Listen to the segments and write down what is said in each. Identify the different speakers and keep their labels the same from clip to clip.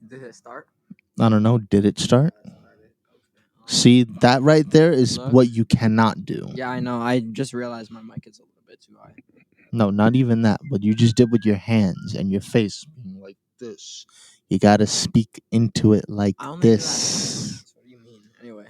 Speaker 1: Did it start?
Speaker 2: I don't know. Did it start?
Speaker 1: That started. Okay.
Speaker 2: See, that right there is
Speaker 1: Look.
Speaker 2: what you cannot do.
Speaker 1: Yeah, I know. I just realized my mic is a little bit too high.
Speaker 2: No, not even that. What you just did with your hands and your face being like this. You gotta speak into it like
Speaker 1: I only do that
Speaker 2: this.
Speaker 1: sometimes. What do you mean? Anyway,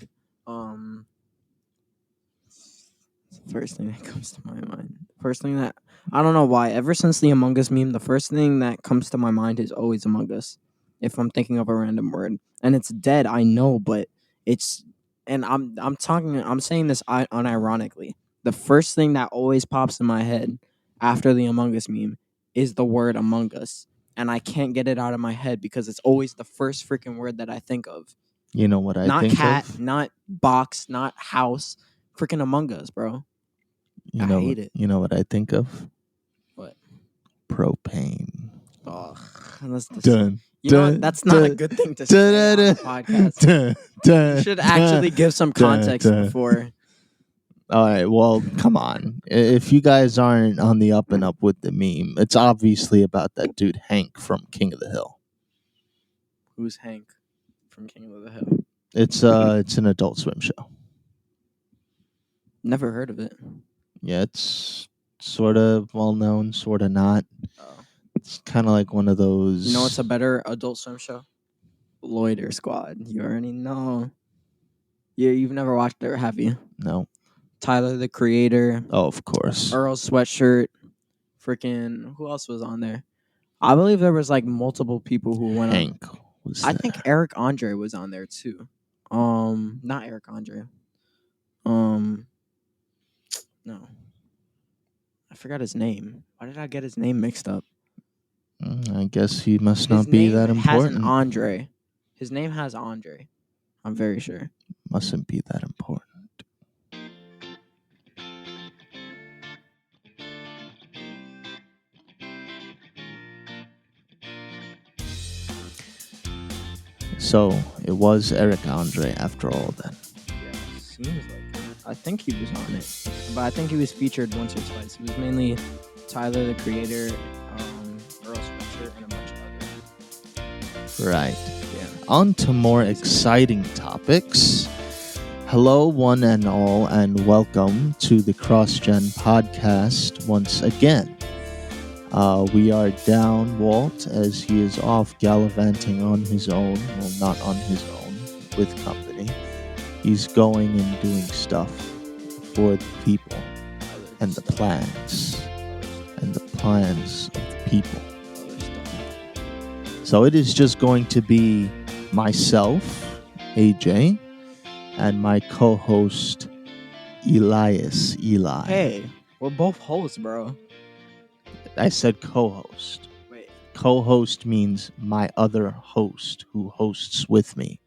Speaker 1: first thing that comes to my mind. First thing that I don't know why. Ever since the Among Us meme, the first thing that comes to my mind is always Among Us. If I'm thinking of a random word, and it's dead, I know, but it's and I'm saying this unironically. The first thing that always pops in my head after the Among Us meme is the word Among Us, and I can't get it out of my head because it's always the first freaking word that I think of.
Speaker 2: You know what I
Speaker 1: Not
Speaker 2: think
Speaker 1: cat,
Speaker 2: of?
Speaker 1: not box, not house. Freaking Among Us, bro. I hate it.
Speaker 2: You know what I think of?
Speaker 1: What?
Speaker 2: Propane.
Speaker 1: Oh, that's
Speaker 2: Dun,
Speaker 1: you know what?
Speaker 2: dun,
Speaker 1: That's not a
Speaker 2: dun,
Speaker 1: good thing to
Speaker 2: dun,
Speaker 1: say on
Speaker 2: dun,
Speaker 1: the podcast.
Speaker 2: dun, dun,
Speaker 1: You should
Speaker 2: dun,
Speaker 1: actually give some
Speaker 2: dun,
Speaker 1: context
Speaker 2: dun.
Speaker 1: before.
Speaker 2: All right, well, come on. If you guys aren't on the up and up with the meme, it's obviously about that dude Hank from King of the Hill.
Speaker 1: Who's Hank from King of the Hill?
Speaker 2: It's an Adult Swim show.
Speaker 1: Never heard of it.
Speaker 2: Yeah, it's sort of well known, sort of not.
Speaker 1: Oh.
Speaker 2: It's kind of like one of those.
Speaker 1: You know what's a better Adult Swim show? Loiter Squad. You already know. You've never watched it, have you?
Speaker 2: No.
Speaker 1: Tyler the Creator.
Speaker 2: Oh, of course.
Speaker 1: Earl's Sweatshirt. Freaking who else was on there? I believe there was like multiple people who went on.
Speaker 2: Hank was
Speaker 1: I
Speaker 2: there.
Speaker 1: think Eric Andre was on there too. Not Eric Andre. No. I forgot his name. Why did I get his name mixed up?
Speaker 2: I guess he must
Speaker 1: His
Speaker 2: not be
Speaker 1: name
Speaker 2: that
Speaker 1: has an
Speaker 2: important.
Speaker 1: Andre. His name has Andre. I'm very sure.
Speaker 2: Mustn't be that important. So it was Eric Andre after all then.
Speaker 1: Yeah, seems like it. I think he was on it, but I think he was featured once or twice. It was mainly Tyler the Creator, Earl Sweatshirt, and a bunch of others.
Speaker 2: Right.
Speaker 1: Yeah.
Speaker 2: On to more exciting topics. Hello, one and all, and welcome to the CrossGen podcast once again. We are down Walt as he is off gallivanting on his own. Well, not on his own, with company. He's going and doing stuff for the people and the plans and the plans of the people. So it is just going to be myself, AJ, and my co-host, Eli.
Speaker 1: Hey, we're both hosts, bro.
Speaker 2: I said co-host.
Speaker 1: Wait,
Speaker 2: Co-host means my other host who hosts with me.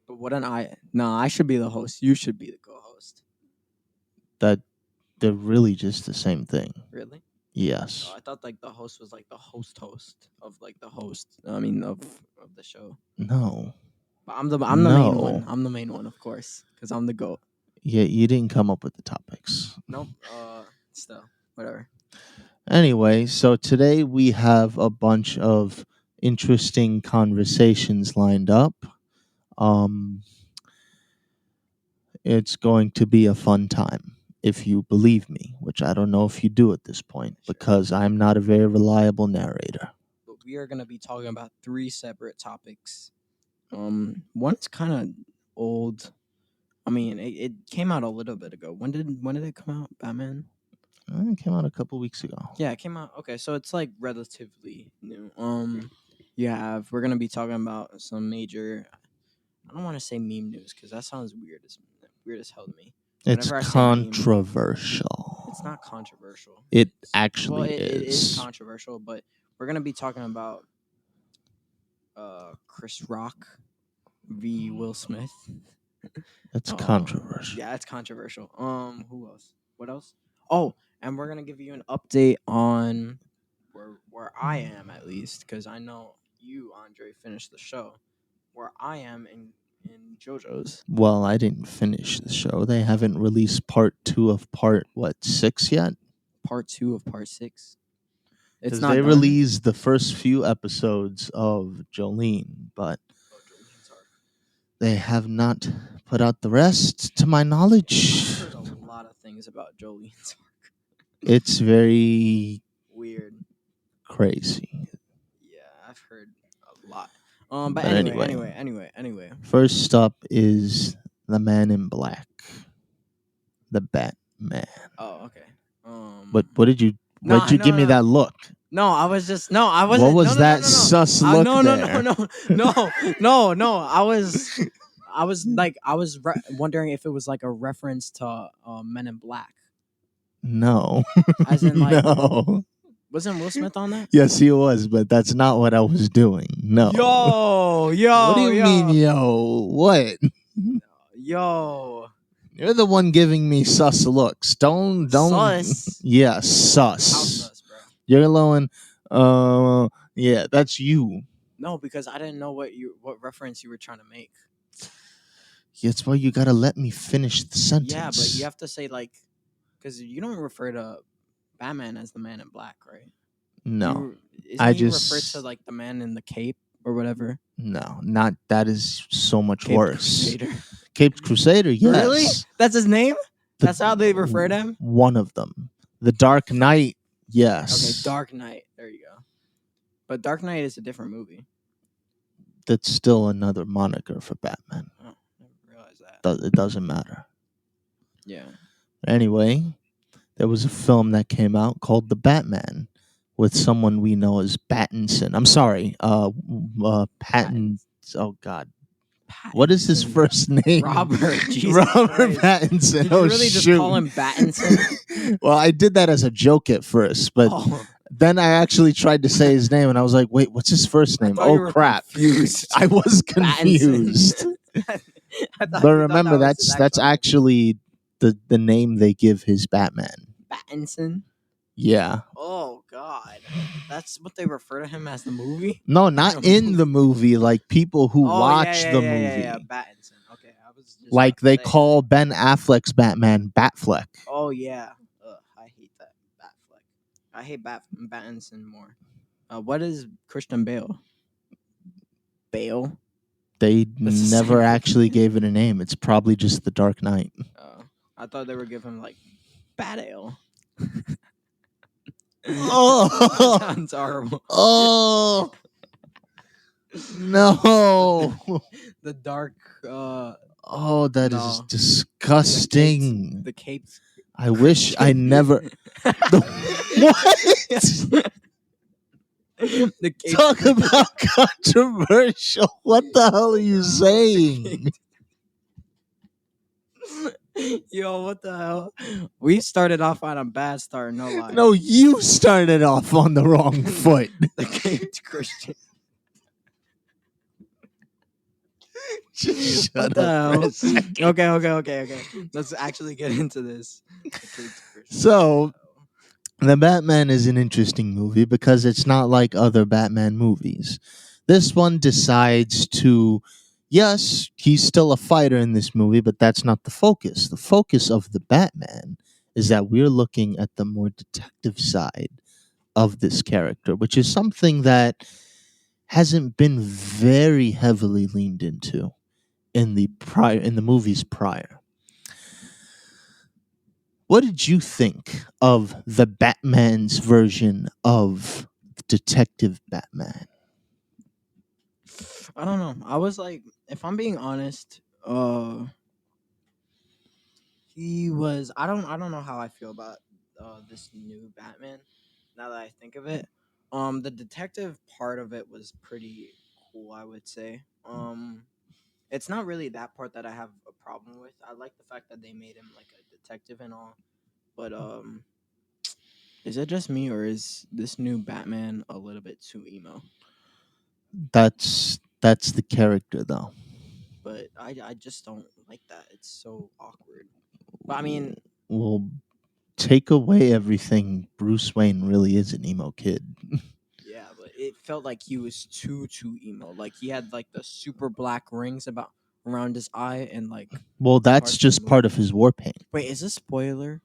Speaker 1: but what an I? No, I should be the host. You should be the co-host.
Speaker 2: That they're really just the same thing.
Speaker 1: Really?
Speaker 2: Yes.
Speaker 1: Oh, I thought like the host was like the host of like the host. I mean of the show.
Speaker 2: No.
Speaker 1: But I'm the main
Speaker 2: No.
Speaker 1: one. I'm the main one, of course, because I'm the goat.
Speaker 2: Yeah, you didn't come up with the topics.
Speaker 1: Nope. Still, whatever.
Speaker 2: Anyway, so today we have a bunch of interesting conversations lined up. It's going to be a fun time, if you believe me, which I don't know if you do at this point, because I'm not a very reliable narrator.
Speaker 1: But we are going to be talking about 3 separate topics. One's kind of old. I mean, it came out a little bit ago. When did it come out? Batman?
Speaker 2: It came out a couple weeks ago.
Speaker 1: Yeah, it came out. Okay, so it's like relatively new. We're gonna be talking about some major. I don't want to say meme news because that sounds weird as hell to me.
Speaker 2: It's
Speaker 1: Whenever I say meme,
Speaker 2: controversial.
Speaker 1: it's not controversial.
Speaker 2: It actually
Speaker 1: It
Speaker 2: is.
Speaker 1: is controversial, but we're gonna be talking about Chris Rock v. Will Smith.
Speaker 2: It's controversial.
Speaker 1: Yeah, it's controversial. Who else? What else? Oh, and we're gonna give you an update on where I am, at least, because I know you, Andre, finished the show. Where I am in JoJo's.
Speaker 2: Well, I didn't finish the show. They haven't released part 2 of part 6 yet?
Speaker 1: Part 2 of part 6. It's
Speaker 2: Because
Speaker 1: not
Speaker 2: they
Speaker 1: done?
Speaker 2: released the first few episodes of Jolene, but
Speaker 1: Oh, Jolene's arc.
Speaker 2: they have not put out the rest, to my knowledge.
Speaker 1: I've heard a lot of things about Jolene's arc.
Speaker 2: It's very
Speaker 1: Weird.
Speaker 2: crazy.
Speaker 1: Yeah, I've heard a lot. But
Speaker 2: But
Speaker 1: anyway.
Speaker 2: First up is the Man in Black, the Batman.
Speaker 1: Oh, okay.
Speaker 2: What did you?
Speaker 1: No,
Speaker 2: Why'd you give me
Speaker 1: no.
Speaker 2: that look?
Speaker 1: No, I was just no. I wasn't.
Speaker 2: What was
Speaker 1: no,
Speaker 2: that
Speaker 1: no.
Speaker 2: sus
Speaker 1: No,
Speaker 2: look
Speaker 1: no,
Speaker 2: there?
Speaker 1: no. I was like, wondering if it was like a reference to Men in Black,
Speaker 2: No,
Speaker 1: as in like,
Speaker 2: no.
Speaker 1: wasn't Will Smith on that?
Speaker 2: Yes, he was, but that's not what I was doing. No. What do you mean, yo? What?
Speaker 1: yo?
Speaker 2: You're the one giving me sus looks. Don't.
Speaker 1: Sus?
Speaker 2: Yeah,
Speaker 1: How
Speaker 2: sus.
Speaker 1: sus, bro?
Speaker 2: You're going. Yeah, that's you.
Speaker 1: No, because I didn't know what reference you were trying to make.
Speaker 2: That's why you gotta let me finish the sentence.
Speaker 1: Yeah, but you have to say like, because you don't refer to Batman as the Man in Black, right?
Speaker 2: No,
Speaker 1: Isn't he referred to like the man in the cape or whatever?
Speaker 2: No, not that is so much
Speaker 1: Caped
Speaker 2: worse.
Speaker 1: Crusader.
Speaker 2: Caped Crusader, yes.
Speaker 1: Really? That's his name? That's how they refer to him?
Speaker 2: One of them. The Dark Knight, yes.
Speaker 1: Okay, Dark Knight. There you go. But Dark Knight is a different movie.
Speaker 2: That's still another moniker for Batman.
Speaker 1: Oh, I didn't realize that.
Speaker 2: It doesn't matter.
Speaker 1: Yeah.
Speaker 2: Anyway, there was a film that came out called The Batman with someone we know as Pattinson. I'm sorry, Patton. Oh God, what is his first name?
Speaker 1: Robert. Jesus
Speaker 2: Robert
Speaker 1: Christ.
Speaker 2: Pattinson.
Speaker 1: Did you really just call him Battinson?
Speaker 2: Well, I did that as a joke at first, but then I actually tried to say his name, and I was like, "Wait, what's his first name?" Oh crap!
Speaker 1: Confused.
Speaker 2: I was confused. But remember, that's actually the name they give his Batman.
Speaker 1: Pattinson.
Speaker 2: Yeah.
Speaker 1: Oh God, that's what they refer to him as the movie.
Speaker 2: No, not in the movie. Like people who watch the movie.
Speaker 1: Yeah, Pattinson. Okay, I was just
Speaker 2: like they call Ben Affleck's Batman Batfleck.
Speaker 1: Oh yeah, I hate that Batfleck. I hate Pattinson more. What is Christian Bale? Bale.
Speaker 2: They
Speaker 1: That's the
Speaker 2: never
Speaker 1: same.
Speaker 2: actually gave it a name. It's probably just the Dark Knight.
Speaker 1: I thought they were giving him like Bat-Ale.
Speaker 2: Oh,
Speaker 1: That sounds horrible.
Speaker 2: Oh no!
Speaker 1: The dark.
Speaker 2: Oh, that is disgusting.
Speaker 1: The capes.
Speaker 2: I wish I never. What?
Speaker 1: The capes.
Speaker 2: Talk about controversial. What the hell are you saying?
Speaker 1: Yo, what the hell? We started off on a bad start, no lie.
Speaker 2: No, you started off on the wrong foot.
Speaker 1: The caped Christian.
Speaker 2: Just
Speaker 1: What
Speaker 2: shut
Speaker 1: the
Speaker 2: up.
Speaker 1: hell?
Speaker 2: For a second.
Speaker 1: Okay. Let's actually get into this.
Speaker 2: So, The Batman is an interesting movie because it's not like other Batman movies. This one decides to, yes, he's still a fighter in this movie, but that's not the focus. The focus of The Batman is that we're looking at the more detective side of this character, which is something that hasn't been very heavily leaned into in the movies prior. What did you think of the Batman's version of Detective Batman?
Speaker 1: I don't know. I was like, if I'm being honest, he was. I don't know how I feel about this new Batman. Now that I think of it, the detective part of it was pretty cool. I would say. It's not really that part that I have a problem with. I like the fact that they made him like a detective and all, but is it just me or is this new Batman a little bit too emo?
Speaker 2: That's the character, though.
Speaker 1: But I just don't like that. It's so awkward. But I mean,
Speaker 2: Well, take away everything. Bruce Wayne really is an emo kid.
Speaker 1: yeah, but it felt like he was too emo. Like he had like the super black rings around his eye and like.
Speaker 2: Well, that's
Speaker 1: parts
Speaker 2: just
Speaker 1: of
Speaker 2: part of his war paint.
Speaker 1: Wait, is this spoiler?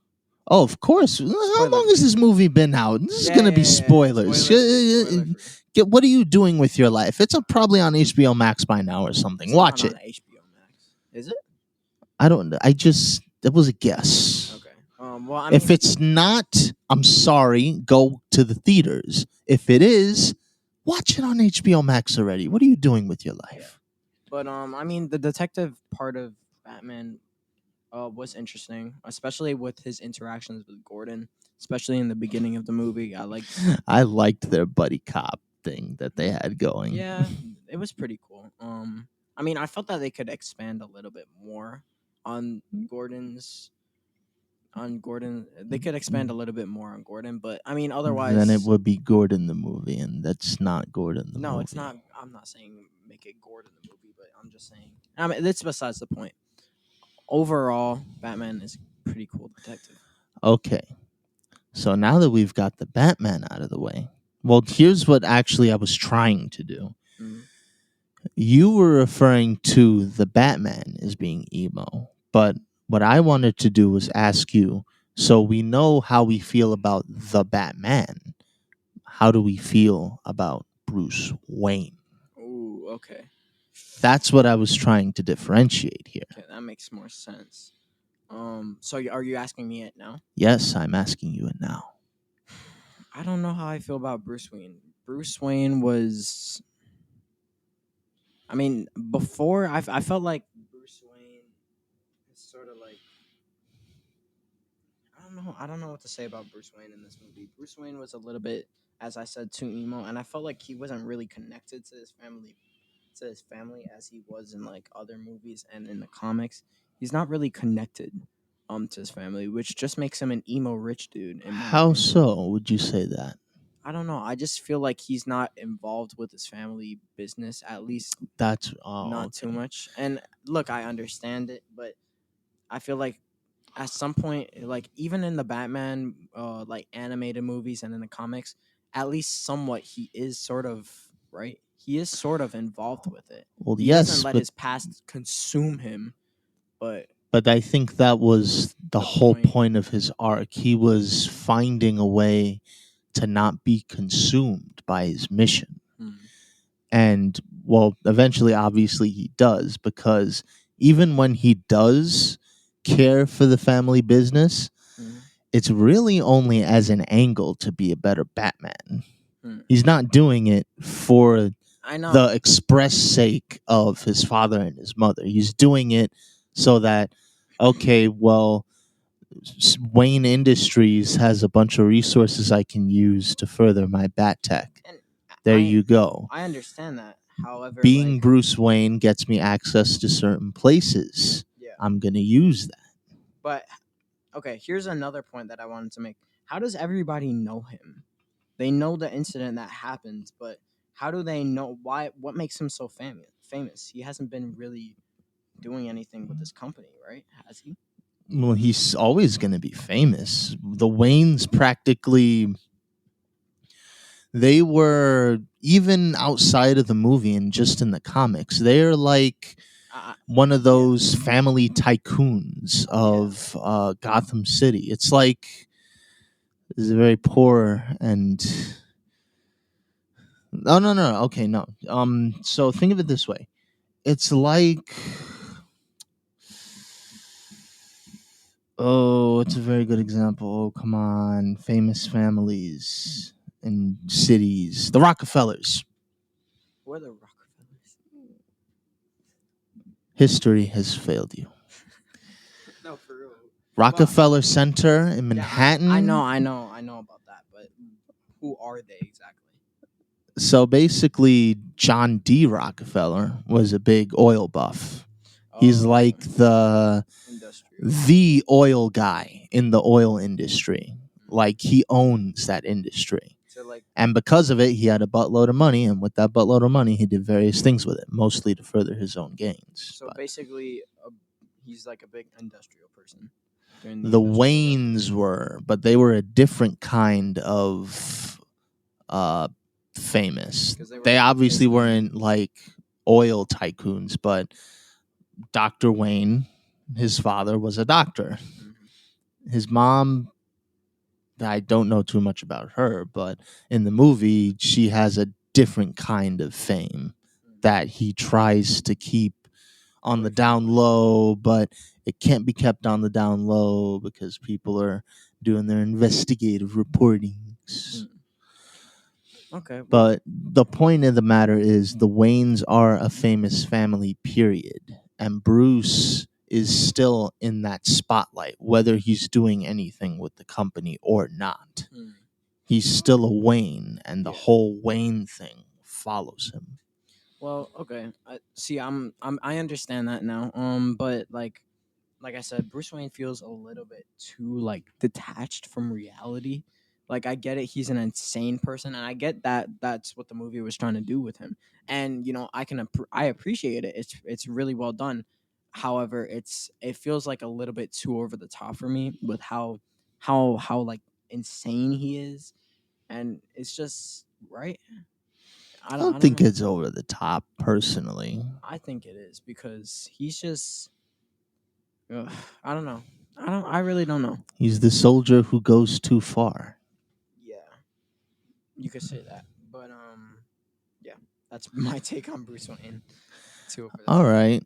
Speaker 2: Oh, of course. How long has this movie been out? This is going to be spoilers. What are you doing with your life? It's probably on HBO Max by now or something.
Speaker 1: It's
Speaker 2: Watch
Speaker 1: not
Speaker 2: it.
Speaker 1: on HBO Max. Is it?
Speaker 2: That was a guess.
Speaker 1: Okay. Well, I mean,
Speaker 2: If it's not, I'm sorry, go to the theaters. If it is, watch it on HBO Max already. What are you doing with your life?
Speaker 1: but I mean, the detective part of Batman was interesting, especially with his interactions with Gordon, especially in the beginning of the movie.
Speaker 2: I liked their buddy cop thing that they had going.
Speaker 1: Yeah, it was pretty cool. I mean, I felt that they could expand a little bit more on Gordon's They could expand a little bit more on Gordon, but I mean, otherwise,
Speaker 2: Then it would be Gordon the movie, and that's not Gordon the movie.
Speaker 1: no, it's not. I'm not saying make it Gordon the movie, but I'm just saying. I mean, that's besides the point. Overall, Batman is a pretty cool detective.
Speaker 2: Okay. So now that we've got the Batman out of the way, well, here's what actually I was trying to do.
Speaker 1: Mhm.
Speaker 2: You were referring to the Batman as being emo, but what I wanted to do was ask you, so we know how we feel about the Batman. How do we feel about Bruce Wayne?
Speaker 1: Ooh, okay.
Speaker 2: That's what I was trying to differentiate here.
Speaker 1: Okay, that makes more sense. So are you asking me it now?
Speaker 2: Yes, I'm asking you it now.
Speaker 1: I don't know how I feel about Bruce Wayne. Bruce Wayne was. I mean, before I felt like Bruce Wayne is sort of like. I don't know what to say about Bruce Wayne in this movie. Bruce Wayne was a little bit, as I said, too emo, and I felt like he wasn't really connected to his family as he was in like other movies and in the comics. He's not really connected to his family, which just makes him an emo rich dude.
Speaker 2: How so would you say that?
Speaker 1: I don't know. I just feel like he's not involved with his family business, at least
Speaker 2: That's
Speaker 1: not too much. And look, I understand it, but I feel like at some point, like even in the Batman like animated movies and in the comics, at least somewhat he is sort of right. He is sort of involved with it.
Speaker 2: Well,
Speaker 1: He
Speaker 2: yes,
Speaker 1: doesn't let
Speaker 2: but
Speaker 1: his past consume him, but
Speaker 2: I think that was the whole point of his arc. He was finding a way to not be consumed by his mission. And, well, eventually, obviously, he does, because even when he does care for the family business, it's really only as an angle to be a better Batman. He's not doing it for the express sake of his father and his mother. He's doing it so that, okay, well, Wayne Industries has a bunch of resources I can use to further my bat tech. There you go.
Speaker 1: I understand that. However,
Speaker 2: being Bruce Wayne gets me access to certain places.
Speaker 1: Yeah.
Speaker 2: I'm going to use that.
Speaker 1: But okay, here's another point that I wanted to make. How does everybody know him? They know the incident that happened, but how do they know why? What makes him so famous? He hasn't been really doing anything with this company, right? Has he?
Speaker 2: Well, he's always going to be famous. The Waynes practically, they were, even outside of the movie and just in the comics, they're like one of those family tycoons of Gotham City. It's like, it's very poor and... No. Okay, no. So think of it this way. It's like... Oh, it's a very good example. Oh, come on. Famous families and cities. The Rockefellers.
Speaker 1: Who are the Rockefellers?
Speaker 2: History has failed you.
Speaker 1: No, for real.
Speaker 2: Rockefeller Center in Manhattan.
Speaker 1: I know about that, but who are they exactly?
Speaker 2: So basically, John D. Rockefeller was a big oil buff. He's like the oil guy in the oil industry. Like, he owns that industry. And because of it, he had a buttload of money. And with that buttload of money, he did various things with it, mostly to further his own gains.
Speaker 1: So basically, he's like a big industrial person.
Speaker 2: The Waynes were, but they were a different kind of famous. They obviously weren't like oil tycoons, but Dr. Wayne, his father, was a doctor. His mom, I don't know too much about her, but in the movie, she has a different kind of fame that he tries to keep on
Speaker 1: Away
Speaker 2: the
Speaker 1: from the
Speaker 2: down
Speaker 1: light.
Speaker 2: low, but it can't be kept on the down low because people are doing their investigative reportings.
Speaker 1: Mm. Okay, well,
Speaker 2: But the point of the matter is the Waynes are a famous family, period. And Bruce is still in that spotlight, whether he's doing anything with the company or not.
Speaker 1: mm,
Speaker 2: He's still a Wayne, and the
Speaker 1: yeah.
Speaker 2: whole Wayne thing follows him.
Speaker 1: Well, okay. See, I understand that now. But like I said, Bruce Wayne feels a little bit too like detached from reality. Like I get it, he's an insane person, and I get that that's what the movie was trying to do with him. And I appreciate it. It's really well done. However, it feels like a little bit too over the top for me with how like insane he is, and it's just right.
Speaker 2: I don't
Speaker 1: I don't
Speaker 2: think
Speaker 1: know.
Speaker 2: it's over the top, personally.
Speaker 1: I think it is because he's just ugh, I don't know. I really don't know.
Speaker 2: He's the soldier who goes too far.
Speaker 1: Yeah, you could say that. But yeah, that's my take on Bruce Wayne. Too over the
Speaker 2: All
Speaker 1: top.
Speaker 2: right.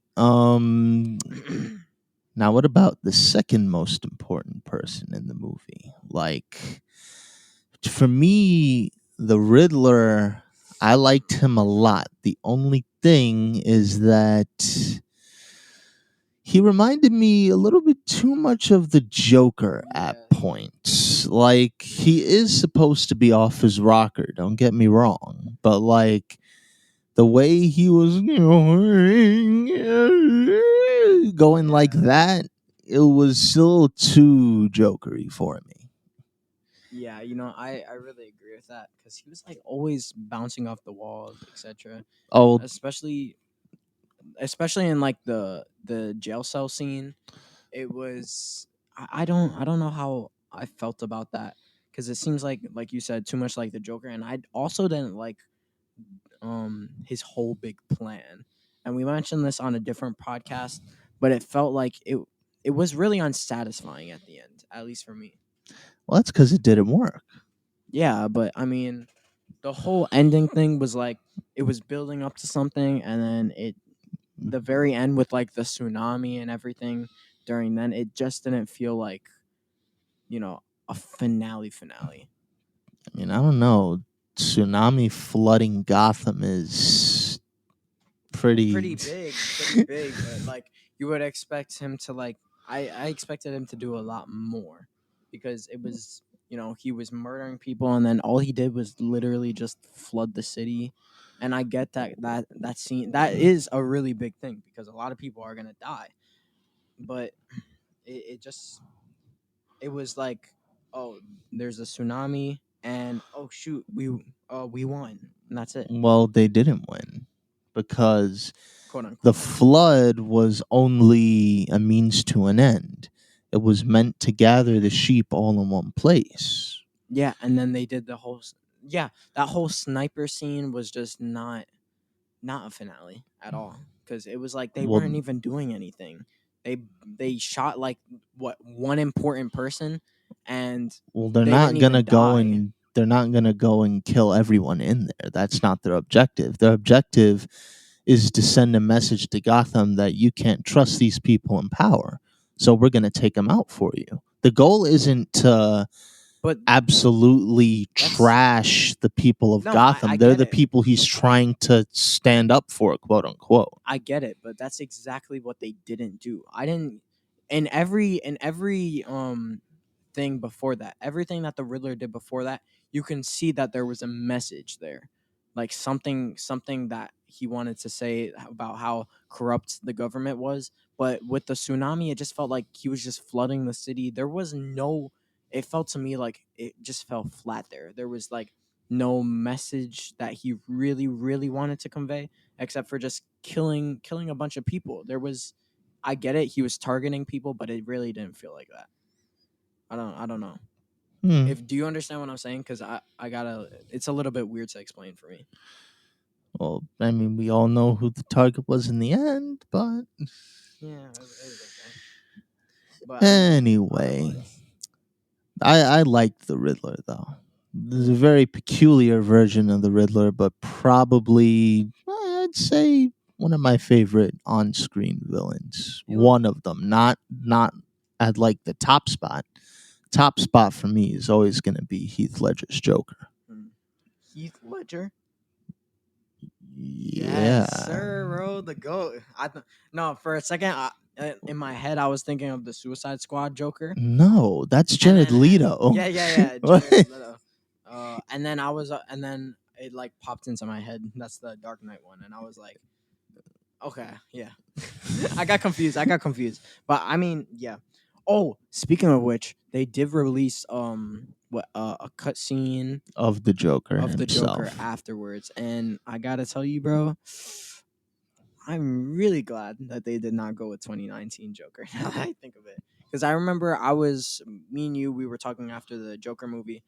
Speaker 2: Now what about the second most important person in the movie? Like, for me, the Riddler, I liked him a lot. The only thing is that he reminded me a little bit too much of the Joker at
Speaker 1: Yeah,
Speaker 2: points. Like, he is supposed to be off his rocker, don't get me wrong. But, like, the way he was, going like
Speaker 1: yeah,
Speaker 2: that, it was still too jokery for me.
Speaker 1: yeah. I really agree with that because he was like always bouncing off the walls, etc.
Speaker 2: Oh,
Speaker 1: Especially, especially in like the jail cell scene. It was I don't know how I felt about that because it seems like you said too much like the Joker, and I also didn't like his whole big plan. And we mentioned this on a different podcast, but it felt like it was really unsatisfying at the end, at least for me.
Speaker 2: well, that's because it didn't work.
Speaker 1: Yeah, but I mean, the whole ending thing was like it was building up to something, and then the very end with like the tsunami and everything during then it just didn't feel like you know a finale.
Speaker 2: I mean, I don't know. Tsunami flooding Gotham is pretty.
Speaker 1: Pretty big, but like you would expect him to like I expected him to do a lot more because it was he was murdering people and then all he did was literally just flood the city. And I get that scene that is a really big thing because a lot of people are gonna die, but it just it was like, oh, there's a tsunami and oh shoot, we won and that's it,
Speaker 2: Well, they didn't win because
Speaker 1: quote
Speaker 2: the
Speaker 1: unquote.
Speaker 2: flood was only a means to an end. It was meant to gather the sheep all in one place.
Speaker 1: Yeah, and then they did the whole yeah, that whole sniper scene was just not a finale at all cuz it was like they
Speaker 2: Well,
Speaker 1: weren't even doing anything. They shot like what one important person and
Speaker 2: well, they're
Speaker 1: they
Speaker 2: not
Speaker 1: didn't
Speaker 2: gonna
Speaker 1: even
Speaker 2: go
Speaker 1: die.
Speaker 2: and they're not gonna go and kill everyone in there. That's not their objective. Their objective is to send a message to Gotham that you can't trust these people in power. So we're gonna take them out for you. The goal isn't to
Speaker 1: But
Speaker 2: absolutely
Speaker 1: that's
Speaker 2: trash the people of
Speaker 1: no, I
Speaker 2: Gotham. They're
Speaker 1: get
Speaker 2: the
Speaker 1: it.
Speaker 2: people he's trying to stand up for, quote unquote.
Speaker 1: I get it, but that's exactly what they didn't do. I didn't in every thing before that, everything that the Riddler did before that, you can see that there was a message there. Like something that he wanted to say about how corrupt the government was. But with the tsunami, it just felt like he was just flooding the city. There was no it felt to me like it just fell flat there. There was like no message that he really wanted to convey except for just killing a bunch of people. There was I get it, he was targeting people, but it really didn't feel like that. I don't know.
Speaker 2: Hmm.
Speaker 1: If do you understand what I'm saying? Because I gotta. It's a little bit weird to explain for me.
Speaker 2: Well, I mean, we all know who the target was in the end, but
Speaker 1: Yeah, it was okay. But I mean,
Speaker 2: anyway,
Speaker 1: otherwise.
Speaker 2: I liked the Riddler though. There's a very peculiar version of the Riddler, but probably I'd say one of my favorite on-screen villains.
Speaker 1: He was-
Speaker 2: One of them, not at like the top spot. Top spot for me is always going to be Heath Ledger's Joker.
Speaker 1: Heath Ledger.
Speaker 2: Yeah.
Speaker 1: Yes, sir, bro. The goat. No, for a second, in my head, I was thinking of the Suicide Squad Joker.
Speaker 2: No, that's
Speaker 1: And
Speaker 2: Jared
Speaker 1: then,
Speaker 2: Leto.
Speaker 1: yeah,
Speaker 2: What?
Speaker 1: Jared Leto. And then and then it like popped into my head. That's the Dark Knight one, and I was like, okay, yeah. I got confused. But I mean, yeah. Oh, speaking of which, they did release a cutscene
Speaker 2: Of the Joker
Speaker 1: of the Joker
Speaker 2: himself.
Speaker 1: afterwards, and I gotta tell you, bro, I'm really glad that they did not go with 2019 Joker. Now that I think of it, because I remember me and you, we were talking after the Joker movie.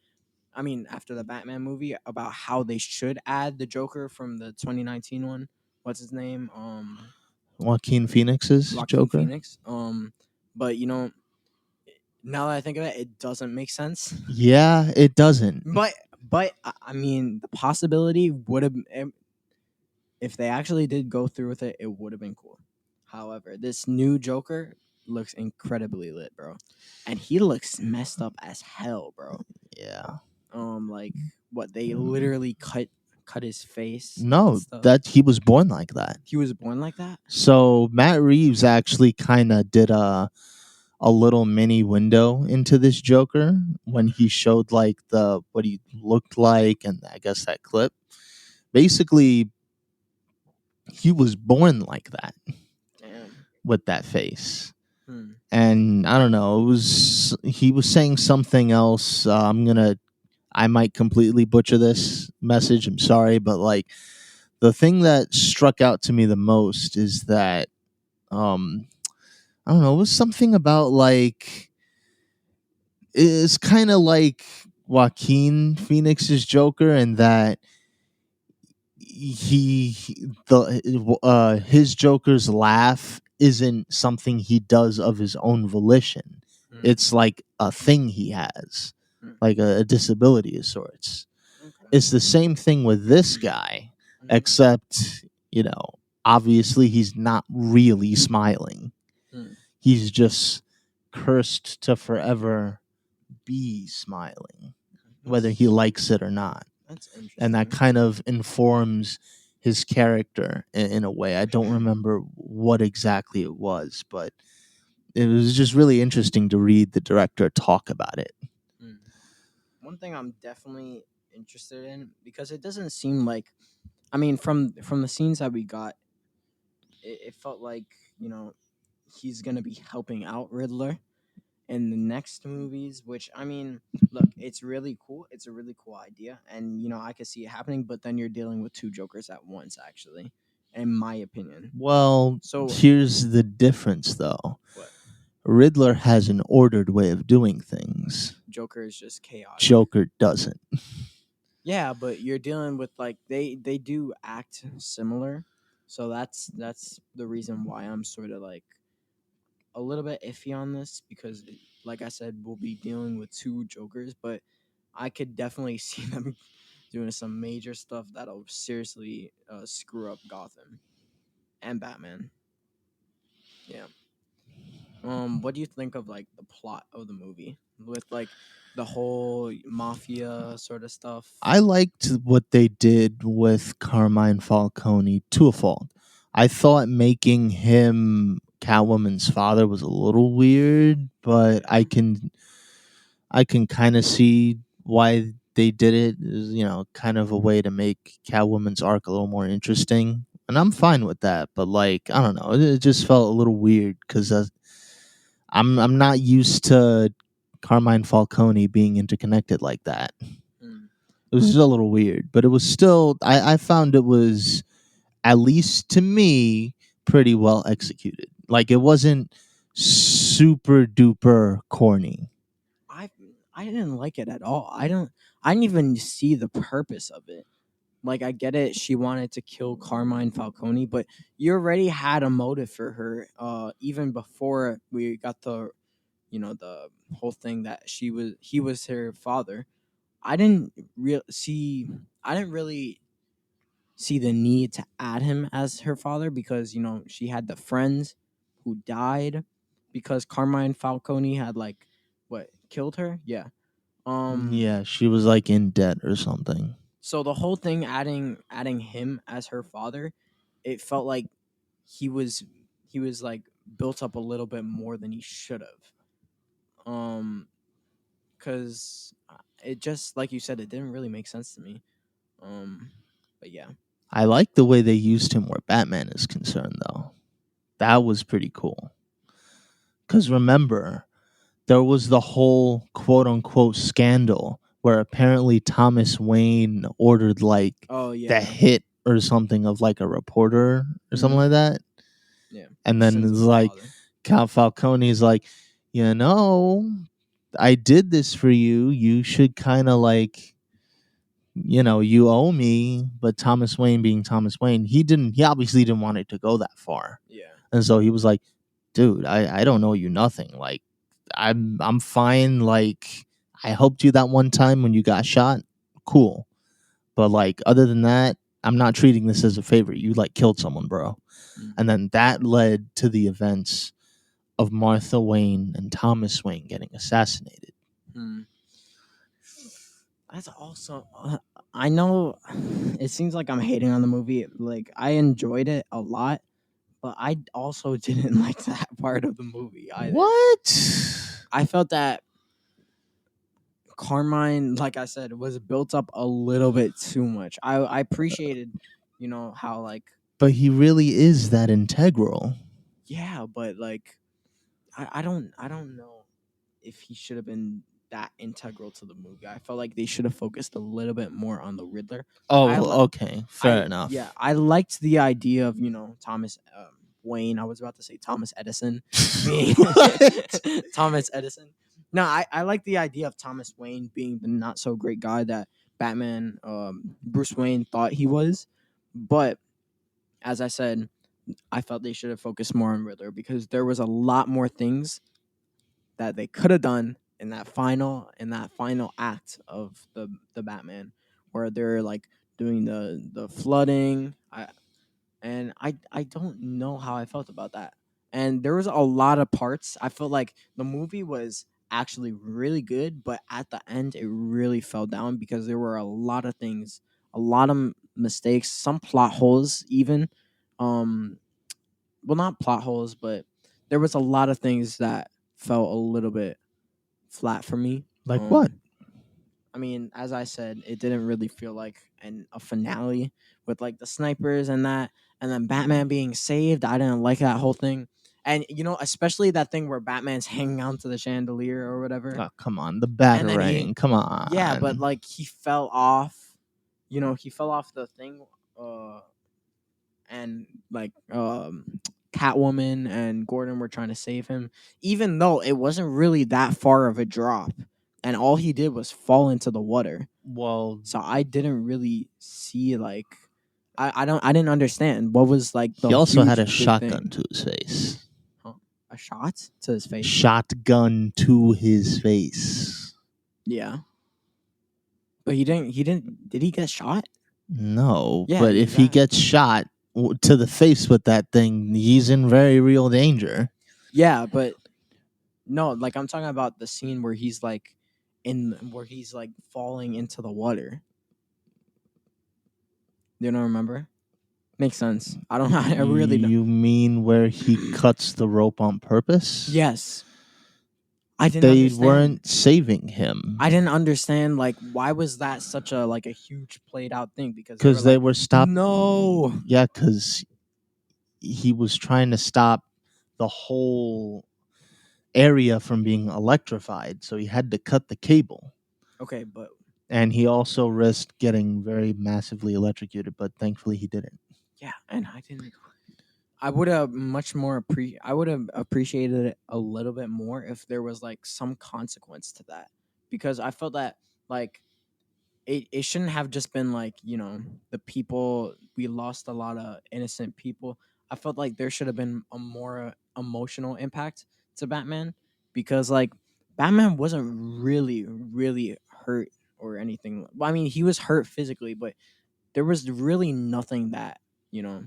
Speaker 1: I mean, after the Batman movie, about how they should add the Joker from the 2019 one. What's his name?
Speaker 2: Joaquin Phoenix's
Speaker 1: Joaquin
Speaker 2: Joker.
Speaker 1: Phoenix. But now that I think of it, it doesn't make sense.
Speaker 2: Yeah, it doesn't.
Speaker 1: But I mean, the possibility would have, if they actually did go through with it, it would have been cool. However, this new Joker looks incredibly lit, bro, and he looks messed up as hell, bro.
Speaker 2: Yeah.
Speaker 1: Like what they literally cut his face. and
Speaker 2: No,
Speaker 1: stuff.
Speaker 2: that he was born like that.
Speaker 1: He was born like that.
Speaker 2: So Matt Reeves actually kind of did a little mini window into this Joker when he showed like the what he looked like, and I guess that clip. Basically, he was born like that
Speaker 1: Damn.
Speaker 2: with that face.
Speaker 1: Hmm.
Speaker 2: And I don't know, he was saying something else. I might completely butcher this message. I'm sorry, but like the thing that struck out to me the most is that um I don't know, it was something about like it's kind of like Joaquin Phoenix's Joker, and that his Joker's laugh isn't something he does of his own volition.
Speaker 1: Hmm.
Speaker 2: It's like a thing he has,
Speaker 1: Hmm.
Speaker 2: like a disability of sorts.
Speaker 1: Okay.
Speaker 2: It's the same thing with this guy,
Speaker 1: Mhm.
Speaker 2: except, obviously he's not really smiling.
Speaker 1: Hmm.
Speaker 2: He's just cursed to forever be smiling, whether he likes it or not.
Speaker 1: That's interesting.
Speaker 2: And that kind of informs his character in a way. I don't remember what exactly it was, but it was just really interesting to read the director talk about it.
Speaker 1: One thing I'm definitely interested in, because it doesn't seem like, I mean, from the scenes that we got, it felt like he's gonna be helping out Riddler in the next movies. Which, I mean, look, it's really cool. It's a really cool idea, and I could see it happening. But then you're dealing with two Jokers at once, actually, in my opinion.
Speaker 2: Well,
Speaker 1: So
Speaker 2: here's the difference, though.
Speaker 1: what?
Speaker 2: Riddler has an ordered way of doing things.
Speaker 1: Joker is just chaotic.
Speaker 2: Joker doesn't.
Speaker 1: Yeah, but you're dealing with like they do act similar, so that's the reason why I'm sort of like a little bit iffy on this, because like I said, we'll be dealing with two Jokers, but I could definitely see them doing some major stuff that'll seriously screw up Gotham and Batman. Yeah. What do you think of like the plot of the movie with like the whole mafia sort of stuff?
Speaker 2: I liked what they did with Carmine Falcone to a fault. I thought making him Catwoman's father was a little weird, but
Speaker 1: Yeah.
Speaker 2: I can kind of see why they did it. Is, kind of a way to make Catwoman's arc a little more interesting, and I'm fine with that. But like, I don't know, it just felt a little weird because I'm not used to Carmine Falcone being interconnected like that.
Speaker 1: Mm.
Speaker 2: It was just a little weird, but it was still. I found it was, at least to me, pretty well executed. Like it wasn't super duper corny.
Speaker 1: I I didn't like it at all. I didn't even see the purpose of it. Like, I get it, she wanted to kill Carmine Falcone, but you already had a motive for her even before we got the whole thing that he was her father. I didn't I didn't really see the need to add him as her father because she had the friends who died because Carmine Falcone had like what killed her. Yeah.
Speaker 2: Yeah, she was like in debt or something.
Speaker 1: So the whole thing adding him as her father, it felt like he was he was like built up a little bit more than he should have. Cuz it just like you said it didn't really make sense to me. Um but yeah.
Speaker 2: I like the way they used him where Batman is concerned, though. That was pretty cool. Because remember, there was the whole quote unquote scandal where apparently Thomas Wayne ordered like
Speaker 1: Oh
Speaker 2: the
Speaker 1: yeah.
Speaker 2: hit or something of like a reporter or something like
Speaker 1: Mhm.
Speaker 2: that.
Speaker 1: Yeah.
Speaker 2: And then
Speaker 1: Sins
Speaker 2: it's
Speaker 1: of the
Speaker 2: like
Speaker 1: father.
Speaker 2: Cal Falcone's like, you know, I did this for you. You should kind of like, you owe me. But Thomas Wayne being Thomas Wayne, he obviously didn't want it to go that far.
Speaker 1: Yeah.
Speaker 2: And so he was like, dude, I don't owe you nothing. Like, I'm fine. Like, I helped you that one time when you got shot. Cool. But like, other than that, I'm not treating this as a favor. You like killed someone, bro. And
Speaker 1: Mhm.
Speaker 2: then that led to the events of Martha Wayne and Thomas Wayne getting assassinated.
Speaker 1: Hmm. That's also. I know it seems like I'm hating on the movie. Like I enjoyed it a lot, but I also didn't like that part of the movie either.
Speaker 2: What?
Speaker 1: I felt that Carmine, like I said, was built up a little bit too much. I appreciated, how like
Speaker 2: But he really is that integral.
Speaker 1: yeah, but like I don't know if he should have been that integral to the movie. I felt like they should have focused a little bit more on the Riddler. I li-
Speaker 2: Oh, okay. Fair
Speaker 1: yeah,
Speaker 2: enough.
Speaker 1: I liked the idea of Thomas Wayne. I was about to say Thomas Edison being
Speaker 2: What?
Speaker 1: Thomas Edison. No, I like the idea of Thomas Wayne being the not so great guy that Batman Bruce Wayne thought he was. But as I said, I felt they should have focused more on Riddler because there was a lot more things that they could have done in that final act of the Batman where they're like doing the flooding. I don't know how I felt about that. And there was a lot of parts. I felt like the movie was actually really good, but at the end it really fell down because there were a lot of things, a lot of mistakes, some plot holes even. Um well, not plot holes, but there was a lot of things that felt a little bit flat for me.
Speaker 2: Like what?
Speaker 1: Um, I mean, as I said, it didn't really feel like a finale with like the snipers and then Batman being saved. I didn't like that whole thing, and especially that thing where Batman's hanging onto the chandelier or whatever,
Speaker 2: Oh, come on. The
Speaker 1: and then
Speaker 2: Batarang. Come
Speaker 1: yeah, but
Speaker 2: on.
Speaker 1: like he fell off. He fell off the thing. And like Catwoman and Gordon were trying to save him, even though it wasn't really that far of a drop, and all he did was fall into the water.
Speaker 2: Well,
Speaker 1: So I didn't really see like I didn't understand what was like
Speaker 2: he
Speaker 1: the
Speaker 2: also had
Speaker 1: huge
Speaker 2: a
Speaker 1: big
Speaker 2: shotgun
Speaker 1: thing.
Speaker 2: to his face.
Speaker 1: Huh? A shot to his face.
Speaker 2: Shotgun to his face.
Speaker 1: Yeah, but he didn't. He didn't. Did he get shot?
Speaker 2: No,
Speaker 1: Yeah,
Speaker 2: but if he
Speaker 1: exactly.
Speaker 2: gets shot to the face with that thing, he's in very real danger.
Speaker 1: Yeah, but no, like I'm talking about the scene where he's like where he's like falling into the water. You don't remember? Makes sense. I don't know. I really don't.
Speaker 2: You mean where he cuts the rope on purpose?
Speaker 1: Yes. I didn't
Speaker 2: They
Speaker 1: understand.
Speaker 2: weren't saving him
Speaker 1: I didn't understand like why was that such a like a huge played out thing because they were
Speaker 2: because they
Speaker 1: like,
Speaker 2: were stopped.
Speaker 1: "No."
Speaker 2: Yeah, because he was trying to stop the whole area from being electrified, so he had to cut the cable.
Speaker 1: Okay, but
Speaker 2: And he also risked getting very massively electrocuted, but thankfully he didn't.
Speaker 1: yeah, and I didn't I would have I would have appreciated it a little bit more if there was like some consequence to that because I felt that like it shouldn't have just been like the people we lost a lot of innocent people. I felt like there should have been a more emotional impact to Batman because like Batman wasn't really hurt or anything. Well, I mean, he was hurt physically, but there was really nothing that you know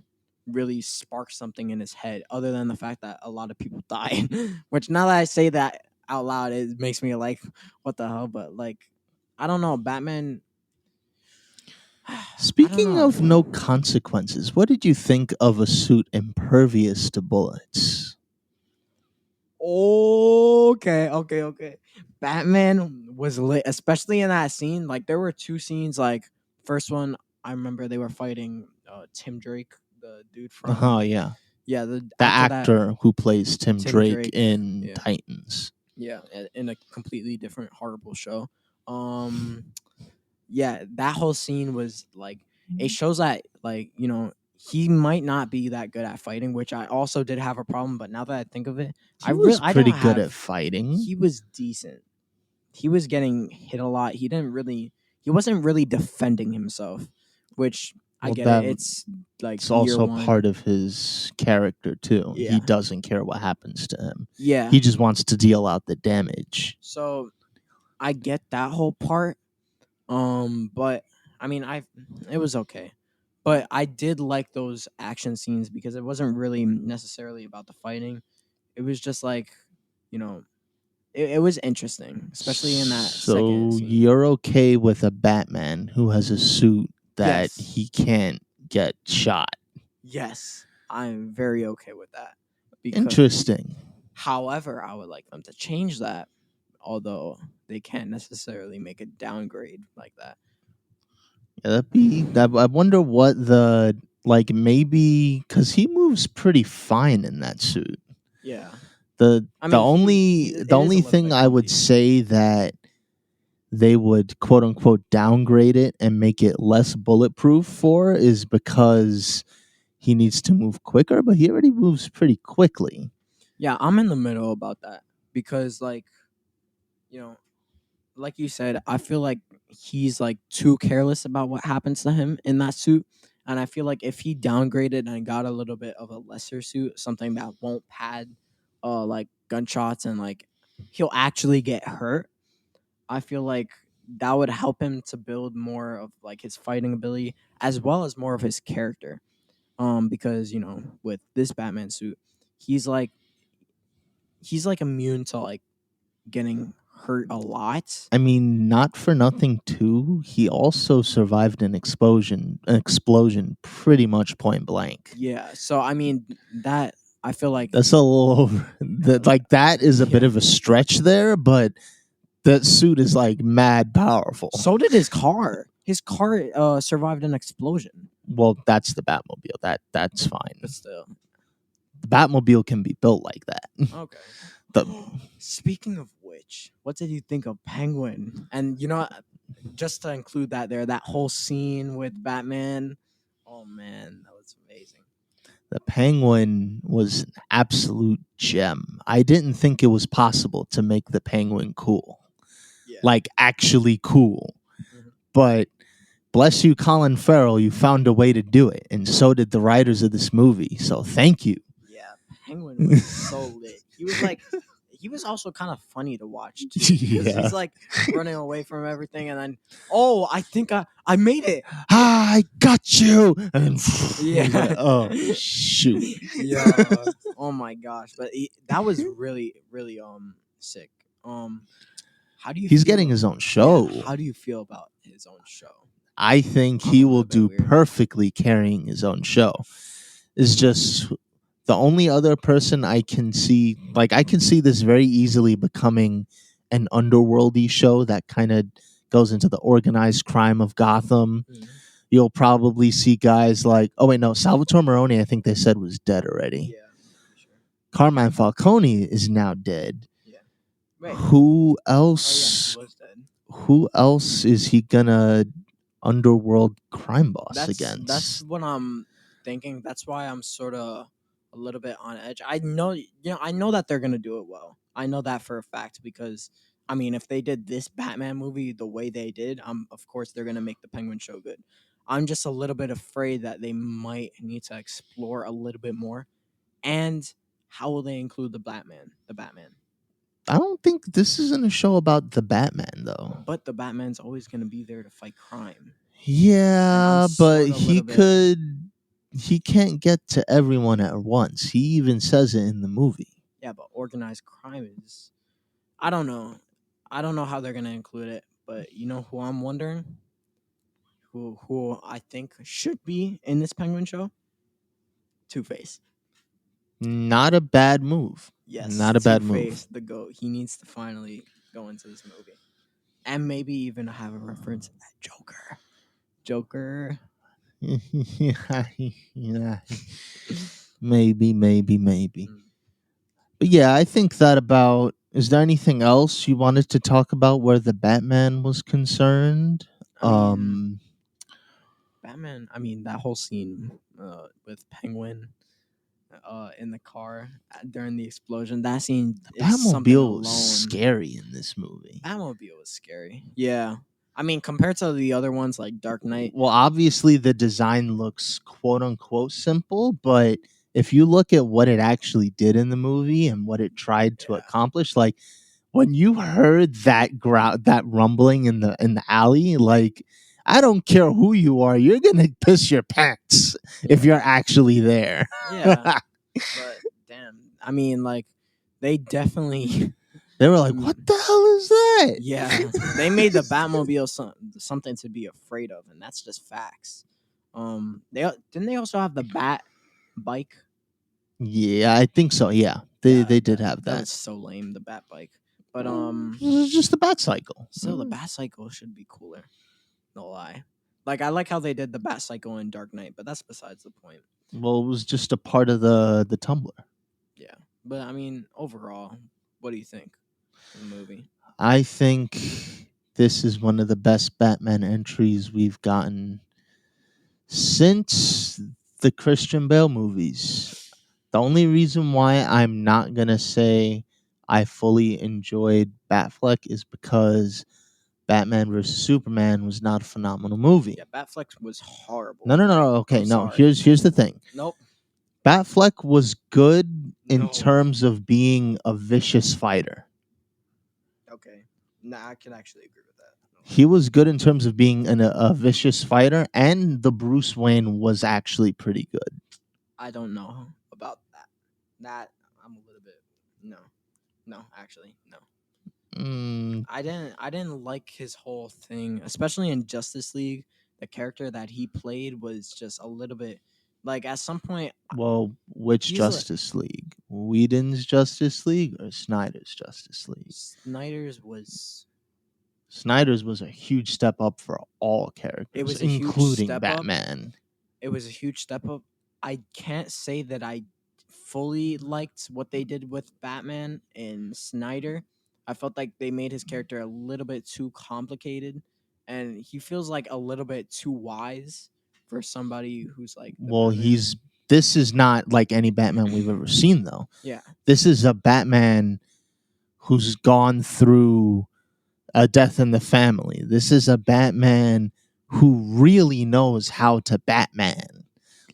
Speaker 1: really sparked something in his head other than the fact that a lot of people died. Which now that I say that out loud, it makes me like, what the hell? But like, I don't know, Batman. I don't
Speaker 2: Speaking of no
Speaker 1: know.
Speaker 2: consequences, what did you think of a suit impervious to bullets?
Speaker 1: Okay. Batman was lit, especially in that scene. Like there were two scenes. Like first one, I remember they were fighting Tim Drake, the dude
Speaker 2: Oh
Speaker 1: from
Speaker 2: yeah,
Speaker 1: the
Speaker 2: the
Speaker 1: after that
Speaker 2: actor who plays Tim
Speaker 1: Tim
Speaker 2: Drake
Speaker 1: Drake.
Speaker 2: in
Speaker 1: Yeah,
Speaker 2: Titans.
Speaker 1: yeah, in a completely different horrible show. Um, yeah, that whole scene was like it shows that like he might not be that good at fighting, which I also did have a problem. But now that I think of it,
Speaker 2: He was
Speaker 1: I don't
Speaker 2: pretty good
Speaker 1: have.
Speaker 2: at fighting.
Speaker 1: He was decent. He was getting hit a lot. He wasn't really defending himself, which I
Speaker 2: Well,
Speaker 1: get it. It's like
Speaker 2: that's
Speaker 1: year
Speaker 2: also part
Speaker 1: one.
Speaker 2: of his character too. He
Speaker 1: Yeah.
Speaker 2: doesn't care what happens to him.
Speaker 1: Yeah.
Speaker 2: He just wants to deal out the damage.
Speaker 1: So I get that whole part. But I mean it was okay. But I did like those action scenes because it wasn't really necessarily about the fighting. It was just like, you know, it was interesting, especially in that second
Speaker 2: So
Speaker 1: scene.
Speaker 2: you're okay with a Batman who has a suit that
Speaker 1: Yes.
Speaker 2: he can't get shot?
Speaker 1: Yes, I'm very okay with that. Because,
Speaker 2: Interesting.
Speaker 1: however, I would like them to change that, although they can't necessarily make a downgrade like that.
Speaker 2: Yeah, that'd be. I wonder what the like maybe because he moves pretty fine in that suit.
Speaker 1: Yeah,
Speaker 2: The
Speaker 1: I
Speaker 2: the
Speaker 1: mean,
Speaker 2: only
Speaker 1: it
Speaker 2: the
Speaker 1: is a
Speaker 2: only
Speaker 1: little
Speaker 2: thing
Speaker 1: bit
Speaker 2: I would
Speaker 1: clunky.
Speaker 2: say that they would quote unquote downgrade it and make it less bulletproof for is because he needs to move quicker, but he already moves pretty quickly.
Speaker 1: Yeah, I'm in the middle about that because, like, you know, like you said, I feel like he's like too careless about what happens to him in that suit. And I feel like if he downgraded and got a little bit of a lesser suit, something that won't pad like gunshots and like he'll actually get hurt, I feel like that would help him to build more of like his fighting ability as well as more of his character. Because, with this Batman suit, he's like he's like immune to like getting hurt a lot.
Speaker 2: I mean, not for nothing too. He also survived an explosion pretty much point blank.
Speaker 1: Yeah. So I mean that I feel like
Speaker 2: That's a little over. Like that is a bit
Speaker 1: yeah.
Speaker 2: of a stretch there, but that suit is like mad powerful.
Speaker 1: So did his car. His car survived an explosion.
Speaker 2: Well, that's the Batmobile. That's fine.
Speaker 1: But still.
Speaker 2: The Batmobile can be built like that.
Speaker 1: Okay.
Speaker 2: The
Speaker 1: Speaking of which, what did you think of Penguin? And just to include that there, that whole scene with Batman. Oh man, that was amazing.
Speaker 2: the Penguin was an absolute gem. I didn't think it was possible to make the Penguin cool.
Speaker 1: Yeah.
Speaker 2: Like actually cool.
Speaker 1: Mhm.
Speaker 2: But bless you, Colin Farrell, you found a way to do it, and so did the writers of this movie. So thank you.
Speaker 1: Yeah, Penguin was so lit. He was also kind of funny to watch too because
Speaker 2: Yeah.
Speaker 1: he's like running away from everything and then I think I made it.
Speaker 2: I got you. And then,
Speaker 1: Yeah.
Speaker 2: oh shoot.
Speaker 1: Yeah. Oh my gosh, but that was really sick. How do you
Speaker 2: He's
Speaker 1: feel?
Speaker 2: getting his own show.
Speaker 1: Yeah, how do you feel about his own show?
Speaker 2: I think
Speaker 1: I'm
Speaker 2: he
Speaker 1: a
Speaker 2: will
Speaker 1: little bit
Speaker 2: do
Speaker 1: weird.
Speaker 2: perfectly carrying his own show. It's just the only other person I can see, like I can see this very easily becoming an underworldy show that kind of goes into the organized crime of Gotham.
Speaker 1: Mhm.
Speaker 2: You'll probably see guys like, oh wait, no, Salvatore Maroni, I think they said was dead already.
Speaker 1: Yeah, for sure.
Speaker 2: Carmine Falcone is now dead.
Speaker 1: Yeah. Wait.
Speaker 2: Who
Speaker 1: Oh yeah,
Speaker 2: else?
Speaker 1: he was dead.
Speaker 2: Who else is he gonna underworld crime boss
Speaker 1: That's
Speaker 2: against?
Speaker 1: what I'm thinking. That's why I'm sort of a little bit on edge. I know that they're gonna do it well. I know that for a fact because I mean, if they did this Batman movie the way they did, of course they're gonna make the Penguin show good. I'm just a little bit afraid that they might need to explore a little bit more. And how will they include the Batman?
Speaker 2: I don't think this isn't a show about the Batman though.
Speaker 1: But the Batman's always going to be there to fight crime.
Speaker 2: Yeah, but
Speaker 1: sorta little bit-
Speaker 2: he can't get to everyone at once. He even says it in the movie.
Speaker 1: Yeah, but organized crime is. I don't know. I don't know how they're going to include it. But you know who I'm wondering? Who I think should be in this Penguin show? Two-Face.
Speaker 2: Not a bad move.
Speaker 1: Yes,
Speaker 2: Not a bad
Speaker 1: Two-Face,
Speaker 2: move.
Speaker 1: the GOAT. He needs to finally go into this movie. And maybe even have a reference at Joker. Joker.
Speaker 2: Yeah. Maybe.
Speaker 1: Mm.
Speaker 2: But yeah, I think that about. Is there anything else you wanted to talk about where the Batman was concerned?
Speaker 1: I mean, Batman. I mean, that whole scene with Penguin in the car during the explosion. That scene
Speaker 2: The
Speaker 1: is something
Speaker 2: Batmobile
Speaker 1: alone.
Speaker 2: was scary in this movie.
Speaker 1: Batmobile was scary. Yeah. I mean, compared to the other ones like Dark Knight.
Speaker 2: Well, obviously the design looks quote unquote simple, but if you look at what it actually did in the movie and what it tried to
Speaker 1: Yeah.
Speaker 2: accomplish, like when you heard that that rumbling in the alley, like I don't care who you are, you're gonna piss your pants if you're actually there.
Speaker 1: Yeah. But damn, I mean, like they definitely.
Speaker 2: They were like, "What the hell is that?"
Speaker 1: Yeah, they made the Batmobile something to be afraid of, and that's just facts. They also have the Bat bike.
Speaker 2: Yeah, I think so. Yeah, they did have
Speaker 1: That
Speaker 2: that.
Speaker 1: was so lame, the Bat bike. But
Speaker 2: It was just the Bat Cycle.
Speaker 1: still the Bat cycle should be cooler. No lie. Like I like how they did the Bat cycle in Dark Knight, but that's besides the point.
Speaker 2: Well, it was just a part of the tumbler.
Speaker 1: Yeah, but I mean, overall, what do you think of the movie?
Speaker 2: I think this is one of the best Batman entries we've gotten since the Christian Bale movies. The only reason why I'm not gonna say I fully enjoyed Batfleck is because Batman vs Superman was not a phenomenal movie.
Speaker 1: Yeah, Batfleck was horrible.
Speaker 2: No. Okay,
Speaker 1: I'm
Speaker 2: no.
Speaker 1: sorry.
Speaker 2: Here's the thing.
Speaker 1: Nope.
Speaker 2: Batfleck was good in
Speaker 1: No.
Speaker 2: terms of being a vicious fighter.
Speaker 1: Okay. Nah, I can actually agree with that.
Speaker 2: He was good in terms of being a vicious fighter, and the Bruce Wayne was actually pretty good.
Speaker 1: I don't know about that. That I'm a little bit no, actually no. I didn't like his whole thing, especially in Justice League. The character that he played was just a little bit like at some point.
Speaker 2: Well, which
Speaker 1: He's like-
Speaker 2: Justice League? Whedon's Justice League or Snyder's Justice League?
Speaker 1: Snyder's was
Speaker 2: Snyder's was a huge step up for all characters,
Speaker 1: It was a huge
Speaker 2: including
Speaker 1: step up.
Speaker 2: Batman.
Speaker 1: It was a huge step up. I can't say that I fully liked what they did with Batman and Snyder. I felt like they made his character a little bit too complicated, and he feels like a little bit too wise for somebody who's like.
Speaker 2: Well,
Speaker 1: Batman.
Speaker 2: this is not like any Batman we've ever seen, though.
Speaker 1: Yeah.
Speaker 2: This is a Batman who's gone through a death in the family. This is a Batman who really knows how to Batman.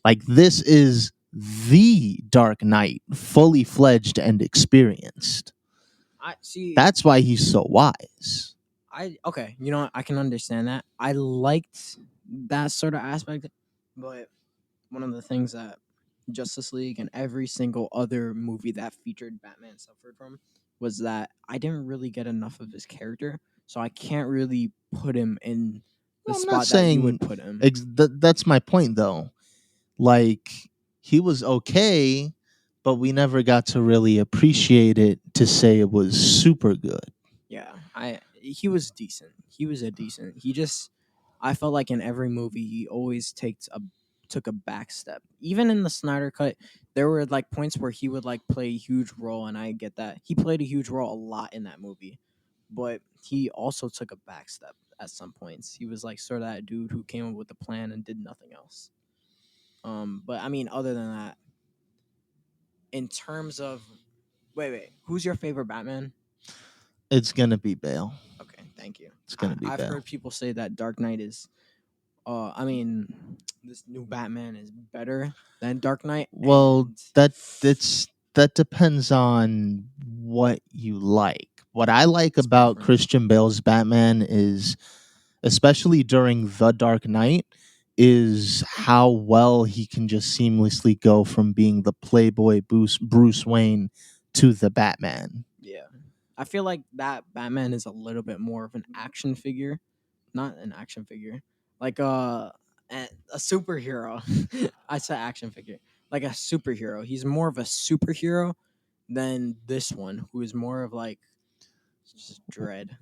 Speaker 2: Like, this is the Dark Knight, fully fledged and experienced.
Speaker 1: I see.
Speaker 2: That's why he's so wise.
Speaker 1: Okay, you know what? I can understand that. I liked that sort of aspect, but one of the things that Justice League and every single other movie that featured Batman suffered from was that I didn't really get enough of his character, so I can't really put him in the
Speaker 2: I'm
Speaker 1: spot
Speaker 2: not
Speaker 1: that
Speaker 2: saying
Speaker 1: you would put him.
Speaker 2: that's my point, though. Like, he was okay, but we never got to really appreciate it to say it was super good.
Speaker 1: Yeah, he was decent. He was a decent. I felt like in every movie he always took a back step. Even in the Snyder cut, there were like points where he would like play a huge role, and I get that he played a huge role a lot in that movie, but he also took a back step at some points. He was like sort of that dude who came up with the plan and did nothing else. But I mean, other than that, in terms of wait, who's your favorite Batman?
Speaker 2: It's gonna be Bale.
Speaker 1: Okay, thank you.
Speaker 2: It's gonna be
Speaker 1: I've
Speaker 2: Bale.
Speaker 1: heard people say that Dark Knight is I mean, this new Batman is better than Dark Knight.
Speaker 2: Well,
Speaker 1: and
Speaker 2: that depends on what you like. What I like
Speaker 1: It's
Speaker 2: about
Speaker 1: preference.
Speaker 2: Christian Bale's Batman is, especially during The Dark Knight, is how well he can just seamlessly go from being the playboy Bruce Wayne to the Batman.
Speaker 1: Yeah. I feel like that Batman is a little bit more of an action figure, not an action figure, like a superhero. I said action figure, like a superhero. He's more of a superhero than this one, who is more of like just dread.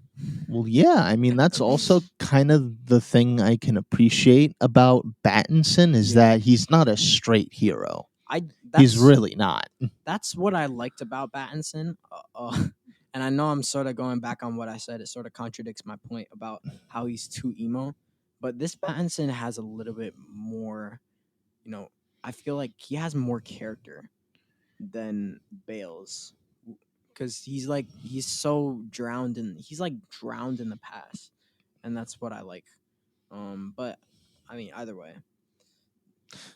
Speaker 2: Well, yeah, I mean, that's also kind of the thing I can appreciate about Battinson is
Speaker 1: Yeah.
Speaker 2: that he's not a straight hero.
Speaker 1: I
Speaker 2: He's
Speaker 1: that's
Speaker 2: really not.
Speaker 1: that's what I liked about Battinson. And I know I'm sort of going back on what I said. It sort of contradicts my point about how he's too emo. But this Pattinson has a little bit more, you know, I feel like he has more character than Bale's. Because he's so drowned in the past. And that's what I like. But I mean, either way.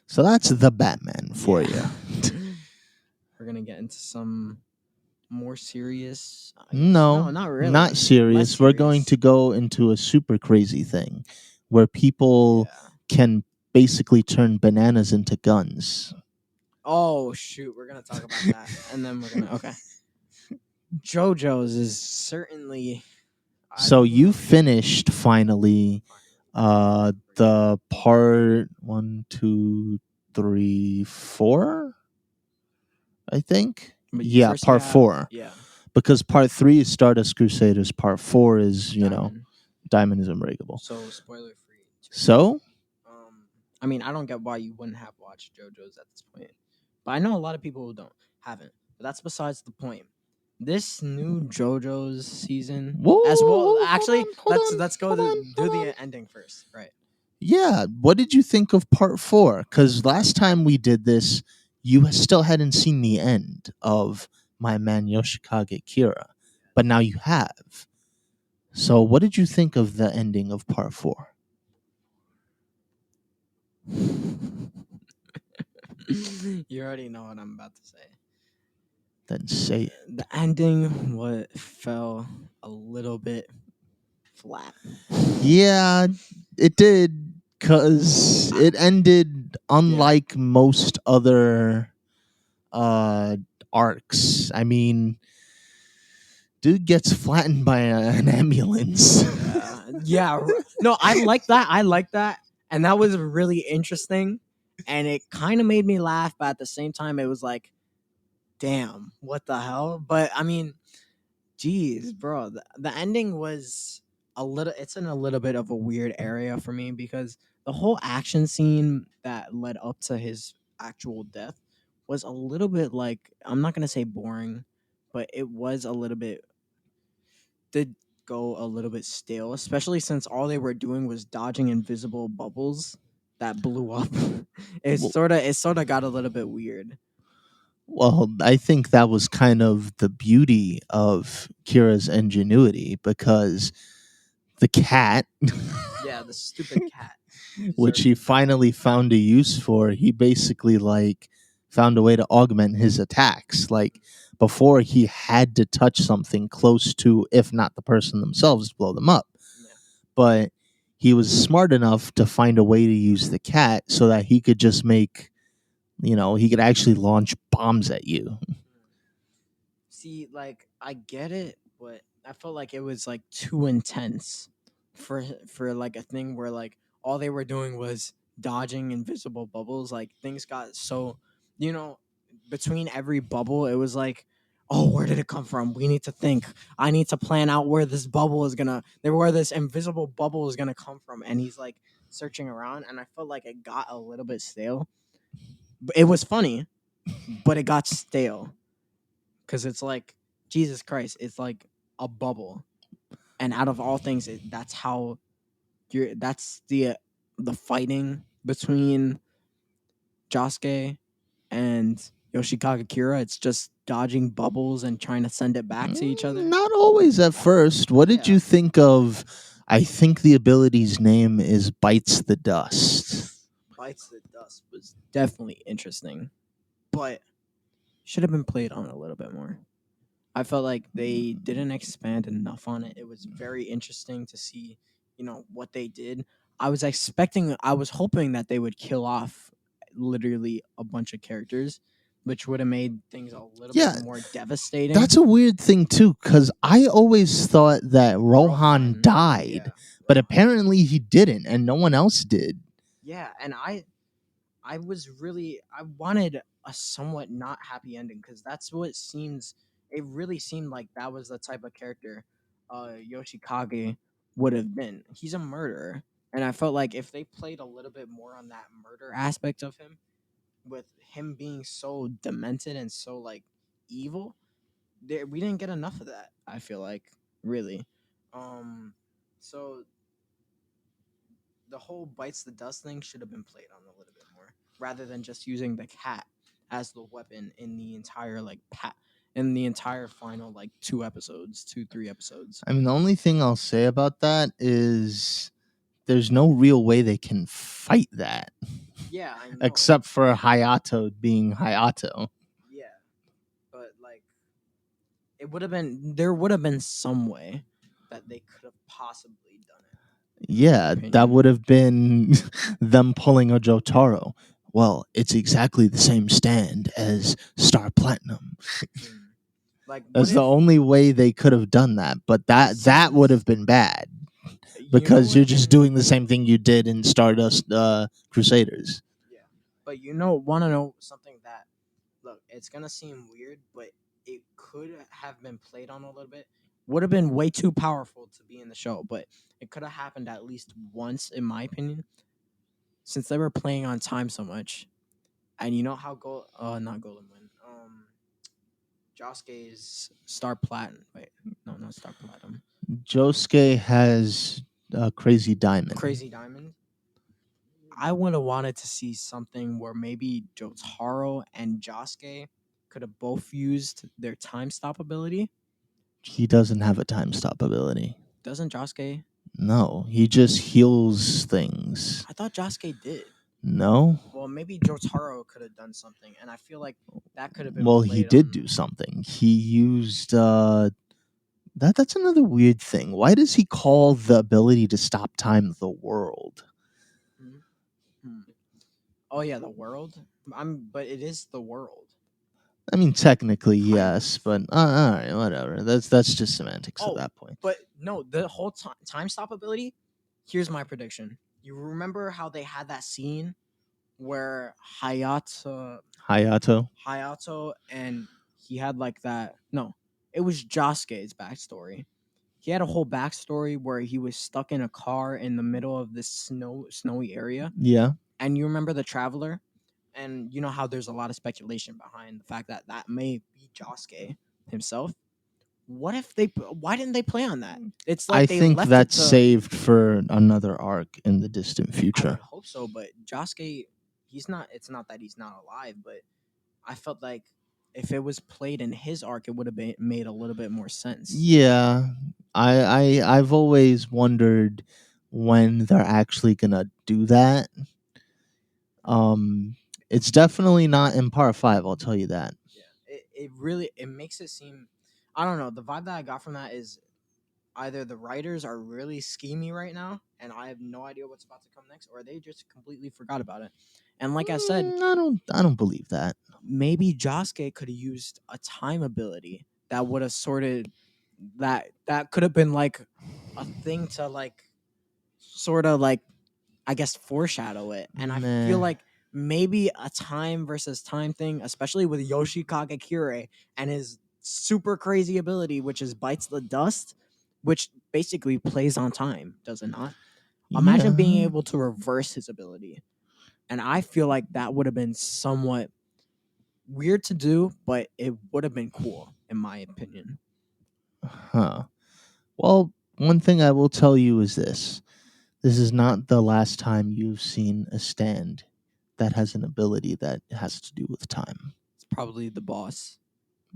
Speaker 2: So that's the Batman for you.
Speaker 1: We're gonna get into some more serious. I guess.
Speaker 2: No,
Speaker 1: No, not really.
Speaker 2: not serious.
Speaker 1: Less
Speaker 2: We're going to
Speaker 1: serious.
Speaker 2: go into a super crazy thing where people
Speaker 1: Yeah.
Speaker 2: can basically turn bananas into guns.
Speaker 1: Oh shoot, we're gonna talk about that, and then we're gonna okay. JoJo's is certainly.
Speaker 2: So you finished finally the part 1, 2, 3, 4, I think.
Speaker 1: But
Speaker 2: Yeah,
Speaker 1: first you
Speaker 2: part
Speaker 1: have
Speaker 2: 4.
Speaker 1: yeah.
Speaker 2: Because part 3 is Stardust Crusaders, part 4 is,
Speaker 1: Diamond.
Speaker 2: Diamond is Unbreakable.
Speaker 1: So spoiler free.
Speaker 2: So,
Speaker 1: I mean, I don't get why you wouldn't have watched JoJo's at this point, but I know a lot of people who haven't. But that's besides the point. This new JoJo's season,
Speaker 2: whoa,
Speaker 1: as well.
Speaker 2: whoa,
Speaker 1: Actually,
Speaker 2: hold on,
Speaker 1: let's go
Speaker 2: hold
Speaker 1: to
Speaker 2: on,
Speaker 1: do
Speaker 2: hold
Speaker 1: the
Speaker 2: on.
Speaker 1: ending first, right?
Speaker 2: Yeah, what did you think of part 4? Because last time we did this, you still hadn't seen the end of my man Yoshikage Kira, but now you have. So, what did you think of the ending of part 4?
Speaker 1: You already know what I'm about to say.
Speaker 2: Then say it.
Speaker 1: The ending fell a little bit flat.
Speaker 2: Yeah, it did, because it ended unlike most other arcs. I mean, dude gets flattened by an ambulance.
Speaker 1: No, I like that. I like that, and that was really interesting, and it kind of made me laugh, but at the same time, it was like, damn, what the hell? But I mean, geez, bro, the ending was a little. It's in a little bit of a weird area for me because the whole action scene that led up to his actual death was a little bit like, I'm not gonna say boring, but it was a little bit, did go a little bit stale, especially since all they were doing was dodging invisible bubbles that blew up.
Speaker 2: Well,
Speaker 1: It sort of got a little bit weird.
Speaker 2: well, I think that was kind of the beauty of Kira's ingenuity, because the cat,
Speaker 1: Yeah, the stupid cat.
Speaker 2: which he finally found a use for, he basically found a way to augment his attacks. Like, before, he had to touch something close to, if not the person themselves, to blow them up.
Speaker 1: Yeah.
Speaker 2: But he was smart enough to find a way to use the cat so that he could just make, he could actually launch bombs at you.
Speaker 1: See, like, I get it, but I felt like it was like too intense for like a thing where like all they were doing was dodging invisible bubbles. Like things got so, you know, between every bubble, it was like, oh, where did it come from? We need to think. I need to plan out where this bubble is gonna, where this invisible bubble is gonna come from. And he's like searching around, and I felt like it got a little bit stale. But it was funny, but it got stale because it's like, Jesus Christ, it's like a bubble, and out of all things, that's how that's the fighting between Josuke and Yoshikage Kira. It's just dodging bubbles and trying to send it back to each other.
Speaker 2: Not always at first. What did
Speaker 1: Yeah.
Speaker 2: you think of? I think the ability's name is Bites the Dust.
Speaker 1: Bites the Dust was definitely interesting, but should have been played on a little bit more. I felt like they didn't expand enough on it. It was very interesting to see, what they did. I was hoping that they would kill off literally a bunch of characters, which would have made things a little bit
Speaker 2: Yeah,
Speaker 1: more devastating.
Speaker 2: that's a weird thing too, because I always thought that Rohan died,
Speaker 1: yeah,
Speaker 2: but apparently he didn't, and no one else did.
Speaker 1: yeah, and I wanted a somewhat not happy ending because that's what seems. It really seemed like that was the type of character Yoshikage would have been. He's a murderer, and I felt like if they played a little bit more on that murder aspect of him, with him being so demented and so like evil, we didn't get enough of that. I feel like really, so the whole bites the dust thing should have been played on a little bit more rather than just using the cat as the weapon in the entire in the entire final like 2 3 episodes.
Speaker 2: I mean, the only thing I'll say about that is there's no real way they can fight that
Speaker 1: Yeah, I know.
Speaker 2: except for Hayato being Hayato.
Speaker 1: Yeah, but like there would have been some way that they could have possibly done it.
Speaker 2: Yeah, that would have been them pulling a Jotaro. Well, it's exactly the same stand as Star Platinum.
Speaker 1: Like
Speaker 2: That's the only way they could have done that, but that would have been bad because you're just doing the same thing you did in Stardust Crusaders.
Speaker 1: Yeah, but want to know something that look, it's gonna seem weird, but it could have been played on a little bit. Would have been way too powerful to be in the show, but it could have happened at least once, in my opinion, since they were playing on time so much. And you know how not Golden Wind, Josuke's Star Platinum. Wait, no, not Star Platinum.
Speaker 2: Josuke has Crazy Diamond.
Speaker 1: Crazy Diamond. I would have wanted to see something where maybe Jotaro and Josuke could have both used their time stop ability.
Speaker 2: He doesn't have a time stop ability.
Speaker 1: Doesn't Josuke?
Speaker 2: No, he just heals things.
Speaker 1: I thought Josuke did.
Speaker 2: No.
Speaker 1: Well, maybe Jotaro could have done something, and I feel like that could have been.
Speaker 2: Well, he did do something. He used that's another weird thing. Why does he call the ability to stop time the world?
Speaker 1: Oh yeah, the world. But it is the world.
Speaker 2: I mean, technically yes, but all right, whatever. That's just semantics at that point.
Speaker 1: But no, the whole time stop ability. Here's my prediction. You remember how they had that scene where Hayato, and he had like that. No, it was Josuke's backstory. He had a whole backstory where he was stuck in a car in the middle of this snowy area.
Speaker 2: Yeah.
Speaker 1: And you remember the traveler, and you know how there's a lot of speculation behind the fact that that may be Josuke himself. Why didn't they play on that? It's like
Speaker 2: I think that's saved for another arc in the distant future.
Speaker 1: I would hope so, but Josuke, it's not that he's not alive, but I felt like if it was played in his arc, it would have made a little bit more sense.
Speaker 2: Yeah, I've always wondered when they're actually gonna do that. It's definitely not in Part 5. I'll tell you that.
Speaker 1: Yeah, it really makes it seem. I don't know. The vibe that I got from that is either the writers are really schemy right now, and I have no idea what's about to come next, or they just completely forgot about it. And like I said,
Speaker 2: I don't believe that.
Speaker 1: Maybe Josuke could have used a time ability that would have sorted that could have been like a thing to like sort of like I guess foreshadow it. And I feel like maybe a time versus time thing, especially with Yoshikage Kire and his super crazy ability, which is bites the dust, which basically plays on time, does it not? Imagine being able to reverse his ability. And I feel like that would have been somewhat weird to do, but it would have been cool, in my opinion.
Speaker 2: Huh. Well, one thing I will tell you is this. This is not the last time you've seen a stand that has an ability that has to do with time.
Speaker 1: It's probably the boss.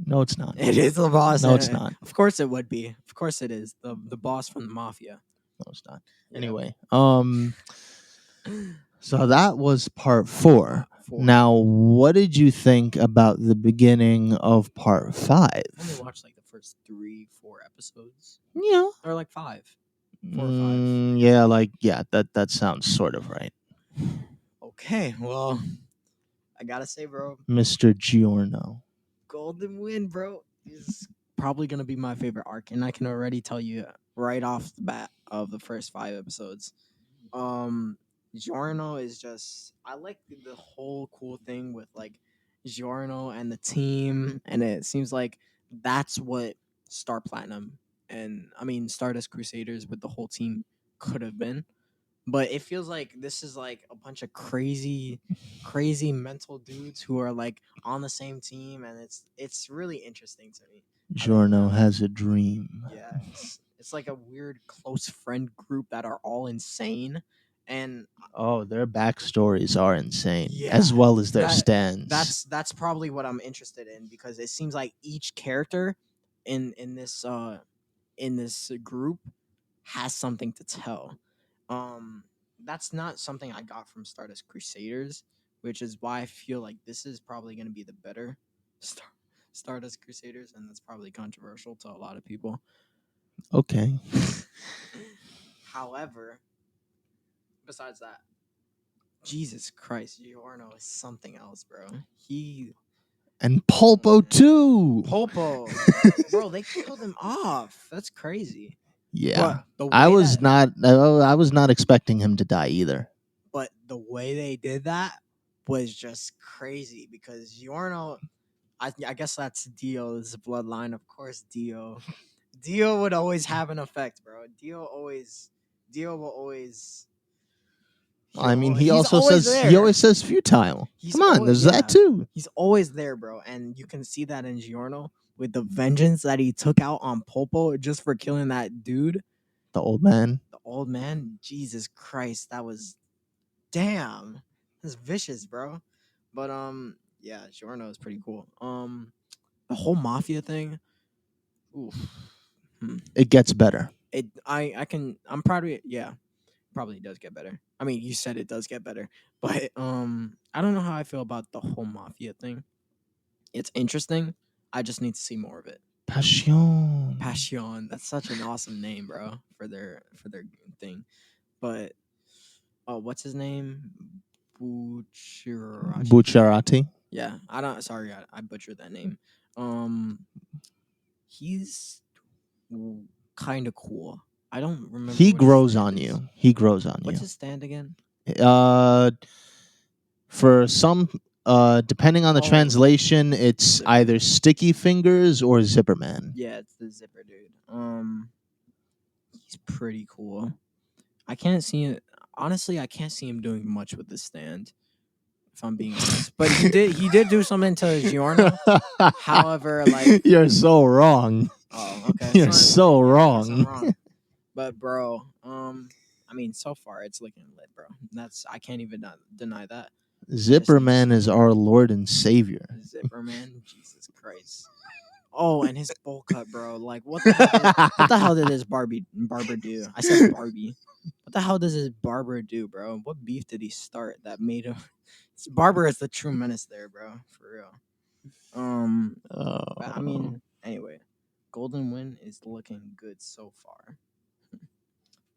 Speaker 2: No, it's not.
Speaker 1: It is the boss.
Speaker 2: No, it's not.
Speaker 1: Of course it would be. Of course it is. The boss from the mafia.
Speaker 2: No, it's not. Yeah. Anyway, so that was part 4. Now, what did you think about the beginning of part 5?
Speaker 1: I only watched like the first 3-4 episodes,
Speaker 2: Yeah.
Speaker 1: or like 5, 4 or 5.
Speaker 2: Yeah, that sounds sort of right.
Speaker 1: Okay, well, I gotta say, bro,
Speaker 2: Mr. Giorno.
Speaker 1: Golden Wind, bro, is probably gonna be my favorite arc, and I can already tell you right off the bat of the first 5 episodes. Giorno is just, I like the whole cool thing with like Giorno and the team, and it seems like that's what Star Platinum and I mean Stardust Crusaders with the whole team could have been. But it feels like this is like a bunch of crazy mental dudes who are like on the same team, and it's really interesting to me how they
Speaker 2: Giorno
Speaker 1: have,
Speaker 2: has a dream.
Speaker 1: yeah, it's like a weird close friend group that are all insane, and
Speaker 2: Oh, their backstories are insane,
Speaker 1: yeah,
Speaker 2: as well as their
Speaker 1: that
Speaker 2: stands.
Speaker 1: that's probably what I'm interested in, because it seems like each character in this group has something to tell. Um, that's not something I got from Stardust Crusaders, which is why I feel like this is probably going to be the better Star- Stardust Crusaders, and that's probably controversial to a lot of people.
Speaker 2: Okay.
Speaker 1: However, besides that, Jesus Christ, Giorno is something else, bro.
Speaker 2: And Pulpo too.
Speaker 1: Popo, bro, they killed him off. That's crazy.
Speaker 2: Yeah.
Speaker 1: But the
Speaker 2: I
Speaker 1: way
Speaker 2: was
Speaker 1: that
Speaker 2: not I was not expecting him to die either.
Speaker 1: but the way they did that was just crazy, because Giorno, I guess that's Dio's bloodline. Of course, Dio would always have an effect, bro. Dio will always.
Speaker 2: I mean,
Speaker 1: He's always
Speaker 2: he
Speaker 1: there.
Speaker 2: always says futile.
Speaker 1: He's
Speaker 2: Come on,
Speaker 1: always,
Speaker 2: there's that
Speaker 1: yeah.
Speaker 2: too.
Speaker 1: He's always there, bro, and you can see that in Giorno with the vengeance that he took out on Popo just for killing that dude,
Speaker 2: The old man.
Speaker 1: the old man. Jesus Christ, that was, damn, that's vicious, bro. But yeah, Giorno is pretty cool. The whole mafia thing, oof.
Speaker 2: It gets better.
Speaker 1: I'm proud of it. Yeah, probably does get better. I mean, you said it does get better, but I don't know how I feel about the whole mafia thing. It's interesting. I just need to see more of it.
Speaker 2: Passion.
Speaker 1: Passion. That's such an awesome name, bro, for their thing. But oh, what's his name? Buchirachi.
Speaker 2: Bucciarati.
Speaker 1: Yeah, I don't. Sorry, I butchered that name. He's kind of cool. I don't remember.
Speaker 2: He
Speaker 1: what his
Speaker 2: grows
Speaker 1: stand
Speaker 2: on
Speaker 1: is.
Speaker 2: you. He grows on
Speaker 1: What's
Speaker 2: you.
Speaker 1: his stand again?
Speaker 2: For some depending on the
Speaker 1: Oh,
Speaker 2: translation, it's
Speaker 1: Zipper.
Speaker 2: either sticky fingers or Zipperman.
Speaker 1: Yeah, it's the zipper dude. He's pretty cool. I can't see it. Honestly, I can't see him doing much with the stand, if I'm being honest. But he did do something to Giorno. However, like,
Speaker 2: you're so wrong.
Speaker 1: oh, okay,
Speaker 2: You're
Speaker 1: fine,
Speaker 2: so
Speaker 1: fine. Yeah, I guess
Speaker 2: wrong.
Speaker 1: I'm wrong. But bro, I mean, so far it's looking lit, bro. I can't even deny that.
Speaker 2: Zipperman is our Lord and Savior.
Speaker 1: Zipperman, Jesus Christ. Oh, and his bowl cut, bro. Like, what the hell did this barber do? I said Barbie. What the hell does this barber do, bro? What beef did he start that made him? Barber is the true menace there, bro. For real. But I mean, anyway, Golden Wind is looking good so far.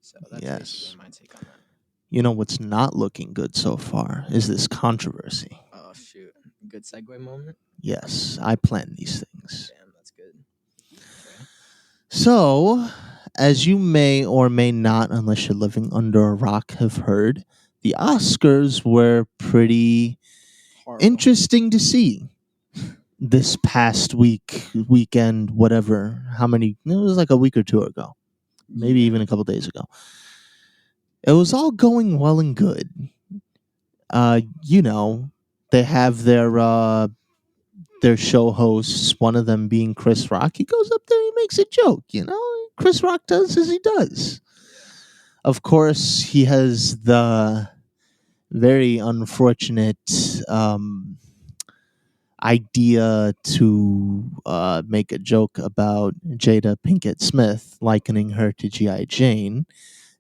Speaker 1: So that's
Speaker 2: Yes.
Speaker 1: basically my take on that.
Speaker 2: You know what's not looking good so far is this controversy.
Speaker 1: Oh shoot, good segue moment.
Speaker 2: Yes, I plan these things.
Speaker 1: Damn, that's good. Okay.
Speaker 2: So, as you may or may not, unless you're living under a rock, have heard, the Oscars were pretty
Speaker 1: Horrible.
Speaker 2: interesting to see this past weekend, whatever. How many? It was like a week or two ago, maybe
Speaker 1: Yeah.
Speaker 2: even a couple days ago. It was all going well and good. You know, they have their show hosts, one of them being Chris Rock. He goes up there, he makes a joke, you know? Chris Rock does as he does. Of course, he has the very unfortunate idea to make a joke about Jada Pinkett Smith, likening her to G.I. Jane.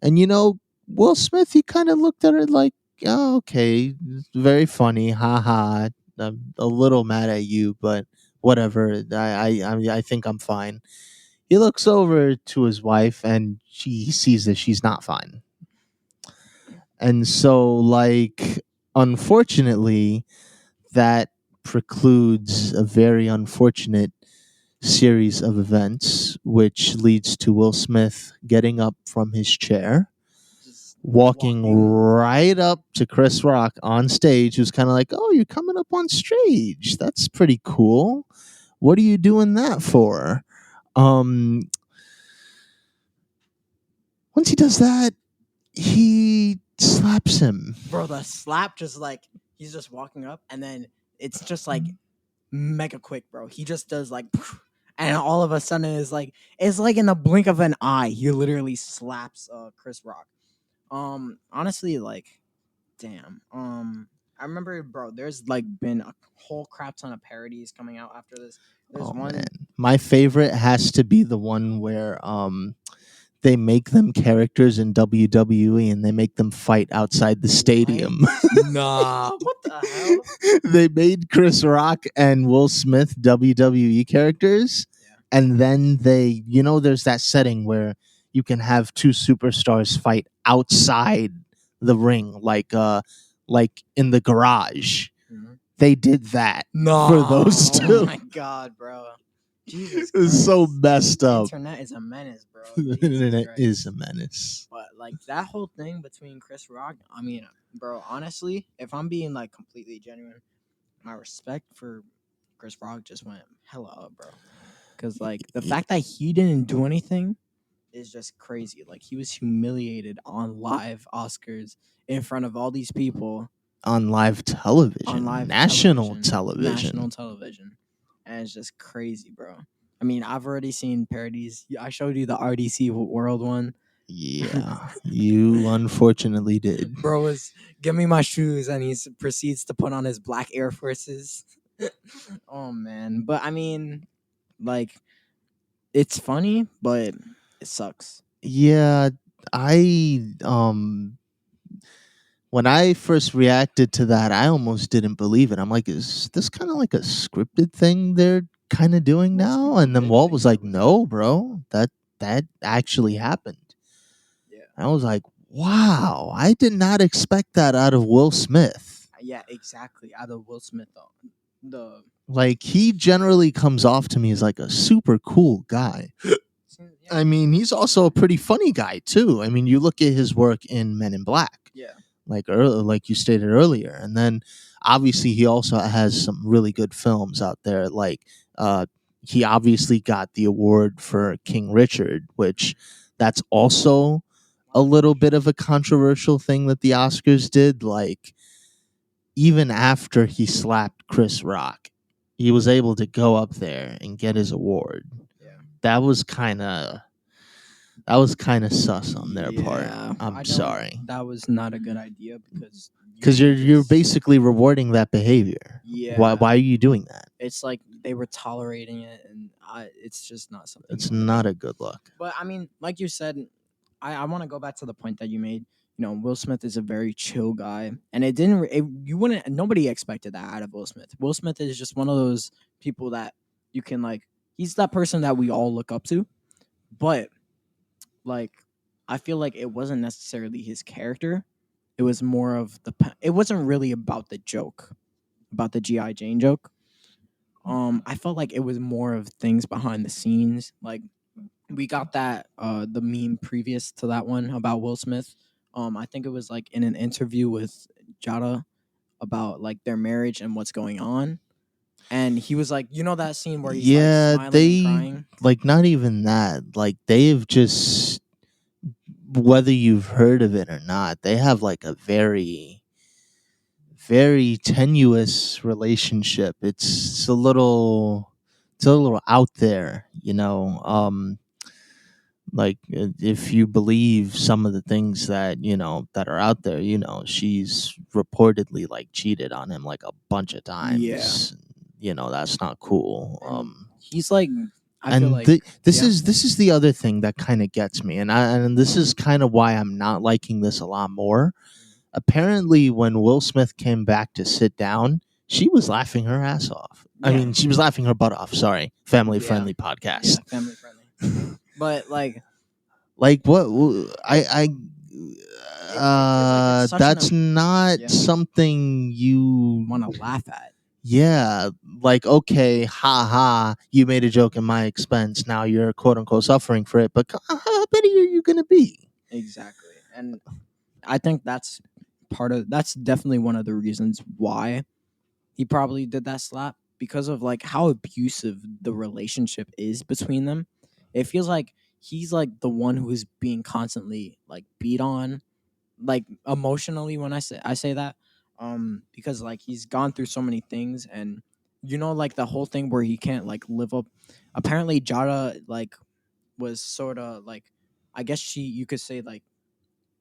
Speaker 2: And, you know, Will Smith, he kind of looked at her like, oh, okay, very funny, haha. I'm a little mad at you, but whatever. I think I'm fine. He looks over to his wife and she sees that she's not fine. And so, like, unfortunately, that precludes a very unfortunate series of events, which leads to Will Smith getting up from his chair,
Speaker 1: Just
Speaker 2: walking right up to Chris Rock on stage, who's kind of like, "Oh, you're coming up on stage. That's pretty cool. What are you doing that for?" Um, once he does that, he slaps him.
Speaker 1: Bro, the slap just like he's just walking up and then it's just like mega quick, bro. He just does like and all of a sudden it's like in the blink of an eye, he literally slaps Chris Rock. Honestly, like damn. I remember, bro, there's like been a whole crap ton of parodies coming out after this. There's one
Speaker 2: Man. My favorite has to be the one where they make them characters in WWE and they make them fight outside the stadium.
Speaker 1: Nah. What the hell?
Speaker 2: They made Chris Rock and Will Smith WWE characters.
Speaker 1: Yeah.
Speaker 2: And then they, there's that setting where you can have two superstars fight outside the ring, like in the garage.
Speaker 1: Mm-hmm.
Speaker 2: They did that
Speaker 1: No.
Speaker 2: for those two.
Speaker 1: Oh my god, bro. Jesus
Speaker 2: It was
Speaker 1: Christ.
Speaker 2: so messed
Speaker 1: The
Speaker 2: up.
Speaker 1: internet is a menace, bro.
Speaker 2: The
Speaker 1: Jesus
Speaker 2: internet
Speaker 1: Christ.
Speaker 2: is a menace.
Speaker 1: But like that whole thing between Chris Rock, I mean, bro, honestly, if I'm being like completely genuine, my respect for Chris Rock just went hella up, bro. Because like the fact that he didn't do anything is just crazy. Like he was humiliated on live Oscars in front of all these people
Speaker 2: On live television.
Speaker 1: on live
Speaker 2: national
Speaker 1: national
Speaker 2: television.
Speaker 1: television, and it's just crazy, bro. I mean, I've already seen parodies. I showed you the RDC World one.
Speaker 2: Yeah, you unfortunately did.
Speaker 1: Bro was give me my shoes, and he proceeds to put on his black Air Forces. Oh man, but I mean, like, it's funny, but it sucks.
Speaker 2: Yeah, when I first reacted to that, I almost didn't believe it. I'm like, is this kind of like a scripted thing they're kind of doing
Speaker 1: Most
Speaker 2: now?
Speaker 1: people
Speaker 2: And then
Speaker 1: did
Speaker 2: Walt
Speaker 1: think
Speaker 2: was
Speaker 1: it
Speaker 2: like,
Speaker 1: was
Speaker 2: no, bro, that actually happened.
Speaker 1: Yeah,
Speaker 2: I was like, wow, I did not expect that out of Will Smith.
Speaker 1: yeah, exactly. Out of Will Smith, though,
Speaker 2: Like, he generally comes off to me as like a super cool guy. I mean, he's also a pretty funny guy too. I mean, you look at his work in Men in Black,
Speaker 1: yeah,
Speaker 2: like you stated earlier, and then obviously he also has some really good films out there. Like, he obviously got the award for King Richard, which that's also a little bit of a controversial thing that the Oscars did. Like, even after he slapped Chris Rock, he was able to go up there and get his award.
Speaker 1: yeah.
Speaker 2: That was kind of sus on their part.
Speaker 1: Yeah,
Speaker 2: I'm sorry,
Speaker 1: That was not a good idea because
Speaker 2: you're basically rewarding that behavior.
Speaker 1: Yeah.
Speaker 2: Why are you doing that?
Speaker 1: It's like they were tolerating it, and it's just not something.
Speaker 2: It's
Speaker 1: you wanna
Speaker 2: not
Speaker 1: do.
Speaker 2: a good look.
Speaker 1: But I mean, like you said, I want to go back to the point that you made. You know, Will Smith is a very chill guy, and it didn't. You wouldn't. Nobody expected that out of Will Smith. Will Smith is just one of those people that you can like. He's that person that we all look up to, but like, I feel like it wasn't necessarily his character. It was more of it wasn't really about the joke, about the GI Jane joke. I felt like it was more of things behind the scenes. Like we got that the meme previous to that one about Will Smith. I think it was like in an interview with Jada about like their marriage and what's going on. And he was like, you know that scene where he's like smiling and crying?
Speaker 2: Like, not even that. Like, they've just, whether you've heard of it or not, they have like a very, very tenuous relationship. It's a little out there, like, if you believe some of the things that that are out there, she's reportedly like cheated on him like a bunch of times. That's not cool.
Speaker 1: He's like, I feel like
Speaker 2: this is the other thing that kind of gets me, and this is kind of why I'm not liking this a lot more. Apparently, when Will Smith came back to sit down, she was laughing her ass off. I
Speaker 1: Yeah,
Speaker 2: mean, she was laughing her butt off. Sorry, family
Speaker 1: yeah,
Speaker 2: friendly podcast.
Speaker 1: yeah, family friendly. But like,
Speaker 2: Like what?
Speaker 1: I feel like it's such
Speaker 2: That's
Speaker 1: an
Speaker 2: not
Speaker 1: yeah
Speaker 2: something you.
Speaker 1: want to laugh at.
Speaker 2: Yeah, like okay, ha ha, you made a joke at my expense. Now you're quote unquote suffering for it. But how petty are you gonna be?
Speaker 1: Exactly, and I think that's definitely one of the reasons why he probably did that slap because of like how abusive the relationship is between them. It feels like he's like the one who is being constantly like beat on, like emotionally when I say that, because like he's gone through so many things, and like the whole thing where he can't like live up. Apparently, Jada like was sort of like, I guess you could say like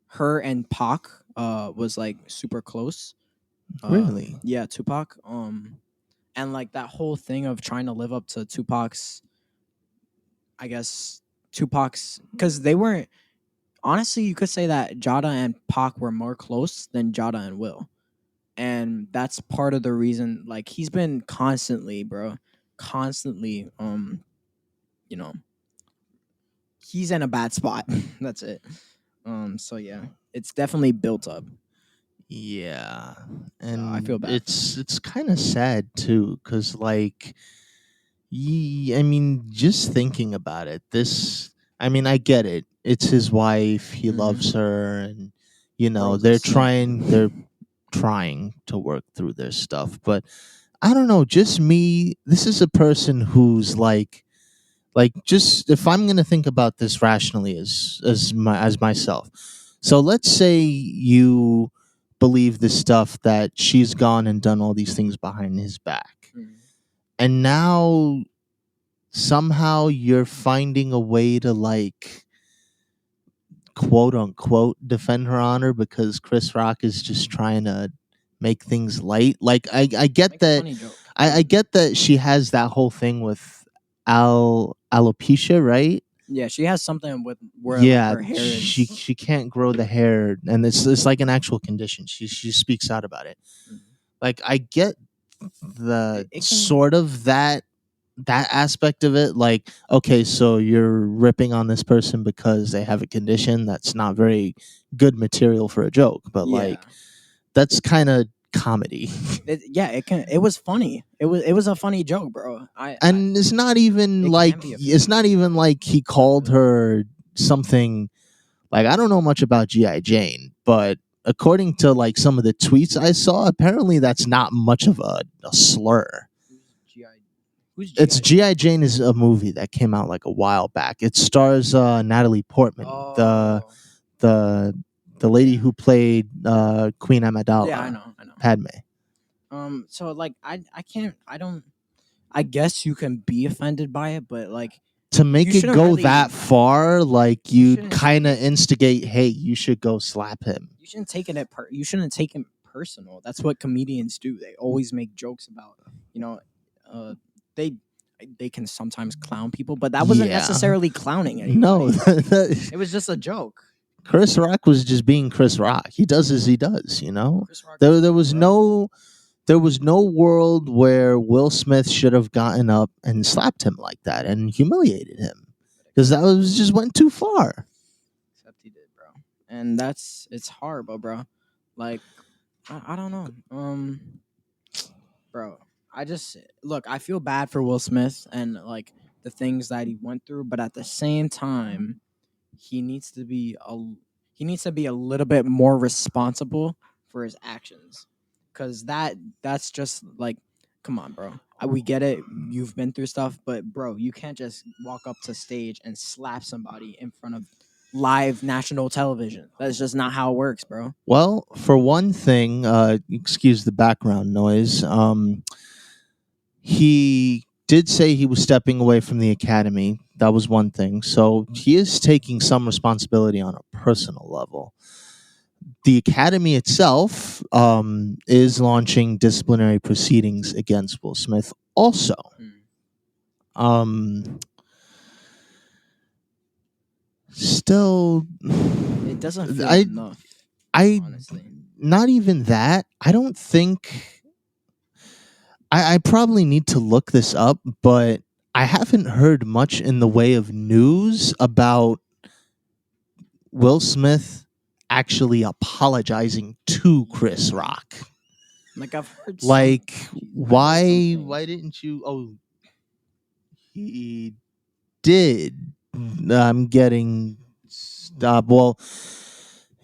Speaker 1: her and Pac was like super close.
Speaker 2: Really?
Speaker 1: Yeah, Tupac. And like that whole thing of trying to live up to Tupac's, I guess Tupac's, because they weren't, honestly, you could say that Jada and Pac were more close than Jada and Will, and that's part of the reason. Like he's been constantly, bro, constantly, you know, he's in a bad spot. That's it. So yeah, it's definitely built up.
Speaker 2: Yeah,
Speaker 1: So I feel
Speaker 2: and
Speaker 1: bad for him.
Speaker 2: it's kind of sad too, cause like, I mean, just thinking about it, this. I mean, I get it. It's his wife. He loves
Speaker 1: Hmm.
Speaker 2: her, and
Speaker 1: Bro's a
Speaker 2: they're
Speaker 1: simp.
Speaker 2: trying to work through their stuff. But I don't know. Just me. This is a person who's like just if I'm gonna think about this rationally as myself. So let's say you believe the stuff that she's gone and done all these things behind his back,
Speaker 1: Mhm.
Speaker 2: and now somehow you're finding a way to like quote unquote defend her honor because Chris Rock is just trying to make things light. Like I get
Speaker 1: Make a
Speaker 2: that
Speaker 1: funny joke.
Speaker 2: I get that she has that whole thing with alopecia, right?
Speaker 1: Yeah, she has something with where like
Speaker 2: Yeah,
Speaker 1: her hair is.
Speaker 2: she can't grow the hair, and it's like an actual condition. She speaks out about it.
Speaker 1: Mhm.
Speaker 2: Like I get
Speaker 1: It,
Speaker 2: the
Speaker 1: it can.
Speaker 2: sort of that aspect of it. Like okay, so you're ripping on this person because they have a condition that's not very good material for a joke, but
Speaker 1: Yeah.
Speaker 2: like that's kind of comedy.
Speaker 1: Yeah, it can. It was funny. It was a funny joke, bro.
Speaker 2: And
Speaker 1: It can be a
Speaker 2: it's
Speaker 1: funny
Speaker 2: not
Speaker 1: joke.
Speaker 2: even like he called her something. Like I don't know much about GI Jane, but according to like some of the tweets I saw, apparently that's not much of a slur.
Speaker 1: Who's GI? Who's
Speaker 2: It's
Speaker 1: GI Jane?
Speaker 2: GI Jane is a movie that came out like a while back. It stars Natalie Portman,
Speaker 1: Oh,
Speaker 2: the the lady
Speaker 1: yeah,
Speaker 2: who played Queen
Speaker 1: yeah. I
Speaker 2: Amidala,
Speaker 1: know, I know.
Speaker 2: Padme.
Speaker 1: So like, I can't, I don't. I guess you can be offended by it, but like,
Speaker 2: To
Speaker 1: you
Speaker 2: make it
Speaker 1: shouldn't
Speaker 2: go that
Speaker 1: really.
Speaker 2: far, like
Speaker 1: You
Speaker 2: you'd
Speaker 1: shouldn't.
Speaker 2: kind of instigate, hey, you should go slap him.
Speaker 1: You shouldn't take it you shouldn't take it personal. That's what comedians do. They always make jokes about, you know, uh, they they can sometimes clown people, but that wasn't
Speaker 2: Yeah,
Speaker 1: necessarily clowning
Speaker 2: no,
Speaker 1: anybody. It was just a joke.
Speaker 2: Chris Rock was just being Chris Rock. He does as he does, you know.
Speaker 1: Chris Rock is
Speaker 2: There
Speaker 1: cool, bro.
Speaker 2: there was no world where Will Smith should have gotten up and slapped him like that and humiliated him because that was just went too far.
Speaker 1: Except he did, bro. And it's horrible, bro. Like I don't know. Bro, I just look, I feel bad for Will Smith and like the things that he went through, but at the same time, he needs to be a little bit more responsible for his actions. Cause that's just like, come on, bro. We get it. You've been through stuff, but bro, you can't just walk up to stage and slap somebody in front of live national television. That's just not how it works, bro.
Speaker 2: Well, for one thing, excuse the background noise. He did say he was stepping away from the academy. That was one thing. So he is taking some responsibility on a personal level. The academy itself is launching disciplinary proceedings against Will Smith. Also,
Speaker 1: Mm.
Speaker 2: um, still,
Speaker 1: It doesn't feel
Speaker 2: I,
Speaker 1: enough,
Speaker 2: I,
Speaker 1: honestly.
Speaker 2: not even that. I probably need to look this up, but I haven't heard much in the way of news about Will Smith actually apologizing to Chris Rock.
Speaker 1: Like I've heard
Speaker 2: Like, why
Speaker 1: something.
Speaker 2: why didn't you? Oh, he did. I'm getting stop. Well,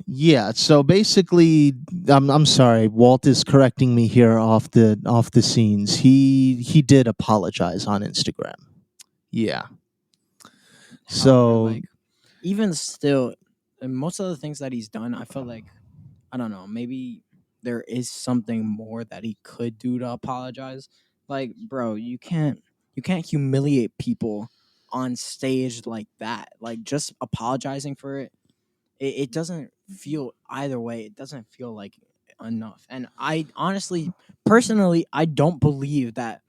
Speaker 2: yeah. So basically, I'm sorry. Walt is correcting me here off the scenes. He did apologize on Instagram. Yeah.
Speaker 1: However,
Speaker 2: So
Speaker 1: like even still, most of the things that he's done, I feel like I don't know. Maybe there is something more that he could do to apologize. Like, bro, you can't humiliate people on stage like that. Like, just apologizing for it doesn't feel either way. It doesn't feel like enough. And I honestly, personally, I don't believe that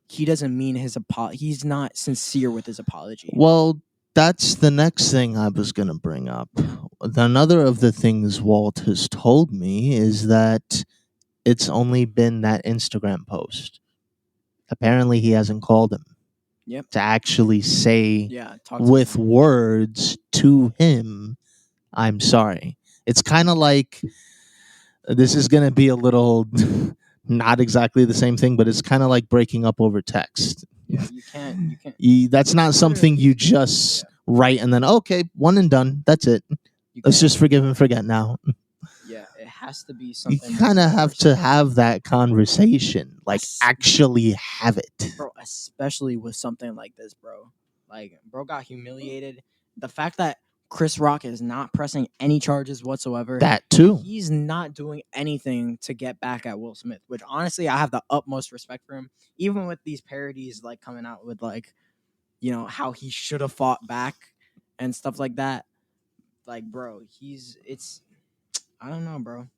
Speaker 1: he doesn't mean his apology. He's not sincere with his apology.
Speaker 2: well, that's the next thing I was going to bring up. Another of the things Walt has told me is that it's only been that Instagram post. Apparently, he hasn't called him
Speaker 1: Yep.
Speaker 2: to actually say
Speaker 1: Yeah. Talk to
Speaker 2: with
Speaker 1: him.
Speaker 2: words to him, I'm sorry. It's kind of like this is going to be a little not exactly the same thing, but it's kind of like breaking up over text.
Speaker 1: Yeah. You can't.
Speaker 2: That's not something you just write and then, okay, one and done. That's it.
Speaker 1: You
Speaker 2: Let's
Speaker 1: can't-
Speaker 2: just forgive and forget now.
Speaker 1: Yeah, it has to be
Speaker 2: You
Speaker 1: something.
Speaker 2: kind of
Speaker 1: more
Speaker 2: have to
Speaker 1: personal.
Speaker 2: have that conversation, like
Speaker 1: Yes.
Speaker 2: actually have it.
Speaker 1: Bro, especially with something like this, bro. Like, bro got humiliated. The fact that Chris Rock is not pressing any charges whatsoever.
Speaker 2: That too.
Speaker 1: He's not doing anything to get back at Will Smith, which honestly I have the utmost respect for him. Even with these parodies like coming out with like, how he should have fought back and stuff like that. Like, bro, I don't know, bro.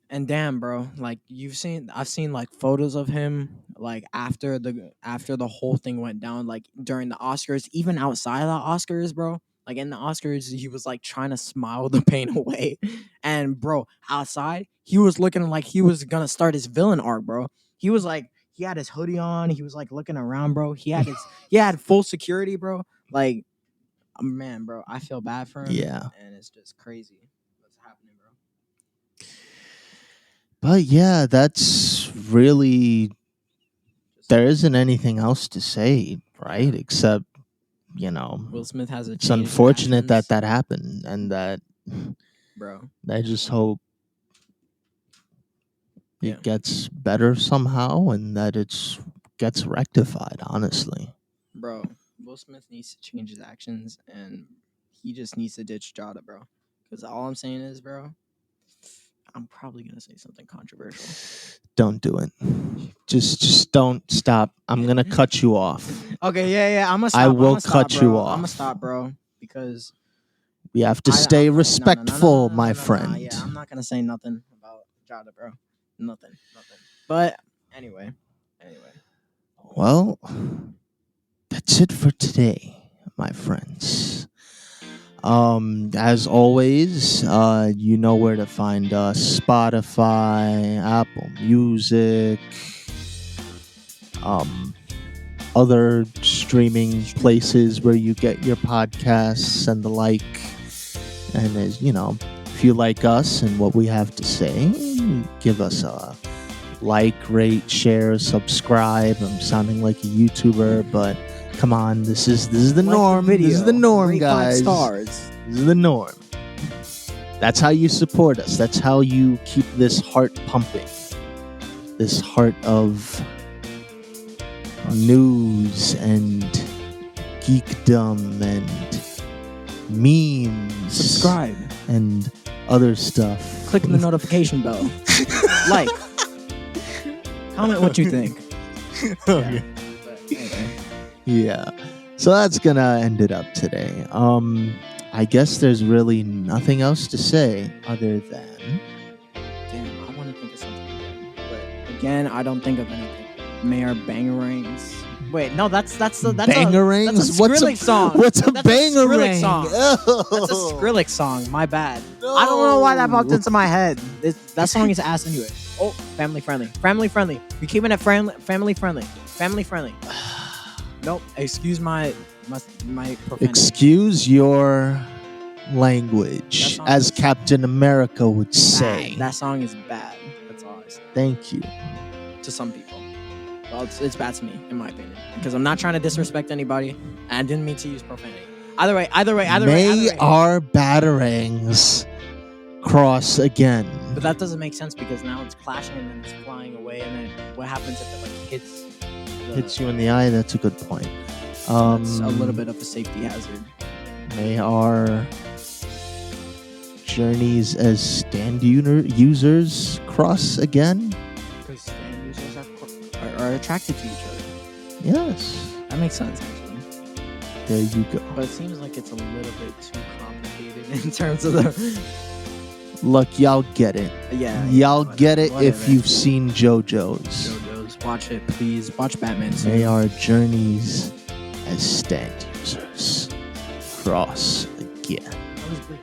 Speaker 1: And damn, bro, like I've seen like photos of him like after the whole thing went down, like during the Oscars, even outside of the Oscars, bro. Like in the Oscars, he was like trying to smile the pain away, and bro, outside he was looking like he was gonna start his villain arc, bro. He was like he had his hoodie on, he was like looking around, bro. He had full security, bro. Like, man, bro, I feel bad for him.
Speaker 2: Yeah.
Speaker 1: and it's just crazy what's happening, bro.
Speaker 2: But yeah, that's really, there isn't anything else to say, right?
Speaker 1: Yeah.
Speaker 2: Except,
Speaker 1: Will Smith has a
Speaker 2: it's unfortunate that happened, and that
Speaker 1: bro.
Speaker 2: I just hope
Speaker 1: Yeah.
Speaker 2: it gets better somehow and that it gets rectified, honestly.
Speaker 1: Bro, Will Smith needs to change his actions, and he just needs to ditch Jada, bro. Because all I'm saying is, bro, I'm probably gonna say something controversial.
Speaker 2: Don't do it. Just don't stop. I'm gonna cut you off.
Speaker 1: Okay, yeah, I'm gonna stop.
Speaker 2: I will
Speaker 1: I'ma stop,
Speaker 2: cut you
Speaker 1: bro.
Speaker 2: off.
Speaker 1: I'm gonna stop, bro, because
Speaker 2: We have to
Speaker 1: I'm
Speaker 2: stay
Speaker 1: no,
Speaker 2: respectful,
Speaker 1: no,
Speaker 2: my
Speaker 1: no,
Speaker 2: friend.
Speaker 1: Yeah, I'm not gonna say nothing about Jada, bro. Nothing. But anyway.
Speaker 2: Well, that's it for today, my friends. As always, you know where to find us: Spotify, Apple Music, other streaming places where you get your podcasts and the like. And as if you like us and what we have to say, give us a like, rate, share, subscribe. I'm sounding like a YouTuber, but come on, this is the norm. This is the norm,
Speaker 1: Rate 5
Speaker 2: guys.
Speaker 1: stars.
Speaker 2: This is the norm. That's how you support us. That's how you keep this heart pumping. This heart of news and geekdom and memes.
Speaker 1: Subscribe.
Speaker 2: And other stuff.
Speaker 1: Click the notification bell. Like. Comment what you think.
Speaker 2: Okay.
Speaker 1: But anyway.
Speaker 2: Yeah. So that's gonna end it up today. I guess there's really nothing else to say other than
Speaker 1: Damn, I want to think of something again. But again, I don't think of anything. Mayor Bangerangs. Wait, no, that's
Speaker 2: Bangerangs?
Speaker 1: That's a Skrillex song.
Speaker 2: What's a
Speaker 1: That's
Speaker 2: bangerang?
Speaker 1: a Skrillex song.
Speaker 2: Oh.
Speaker 1: That's a Skrillex song. My bad. I don't know why that popped into my head. That song is ass anyway. Oh, family friendly. Family friendly. We're keeping it family friendly. Family friendly. Nope. Excuse my profanity.
Speaker 2: Excuse your language,
Speaker 1: song
Speaker 2: as
Speaker 1: is
Speaker 2: Captain America would say.
Speaker 1: Bad. That song is bad. That's all I say.
Speaker 2: Thank you.
Speaker 1: To some people. Well, it's bad to me, in my opinion. Because I'm not trying to disrespect anybody, and I didn't mean to use profanity. Either way.
Speaker 2: May our batarangs cross again.
Speaker 1: But that doesn't make sense because now it's clashing and then it's flying away, and then what happens if it
Speaker 2: Hits you in the eye? That's a good point.
Speaker 1: That's a little bit of a safety hazard.
Speaker 2: May our journeys as stand users cross again.
Speaker 1: Because stand users are attracted to each other.
Speaker 2: Yes.
Speaker 1: That makes sense, actually.
Speaker 2: There you go.
Speaker 1: But it seems like it's a little bit too complicated in terms of the...
Speaker 2: Look, y'all get it.
Speaker 1: Yeah.
Speaker 2: Y'all get it
Speaker 1: whatever.
Speaker 2: if you've seen JoJo's.
Speaker 1: JoJo's. Watch it, please. Watch Batman soon.
Speaker 2: May our journeys as stand users cross again.
Speaker 1: That was good.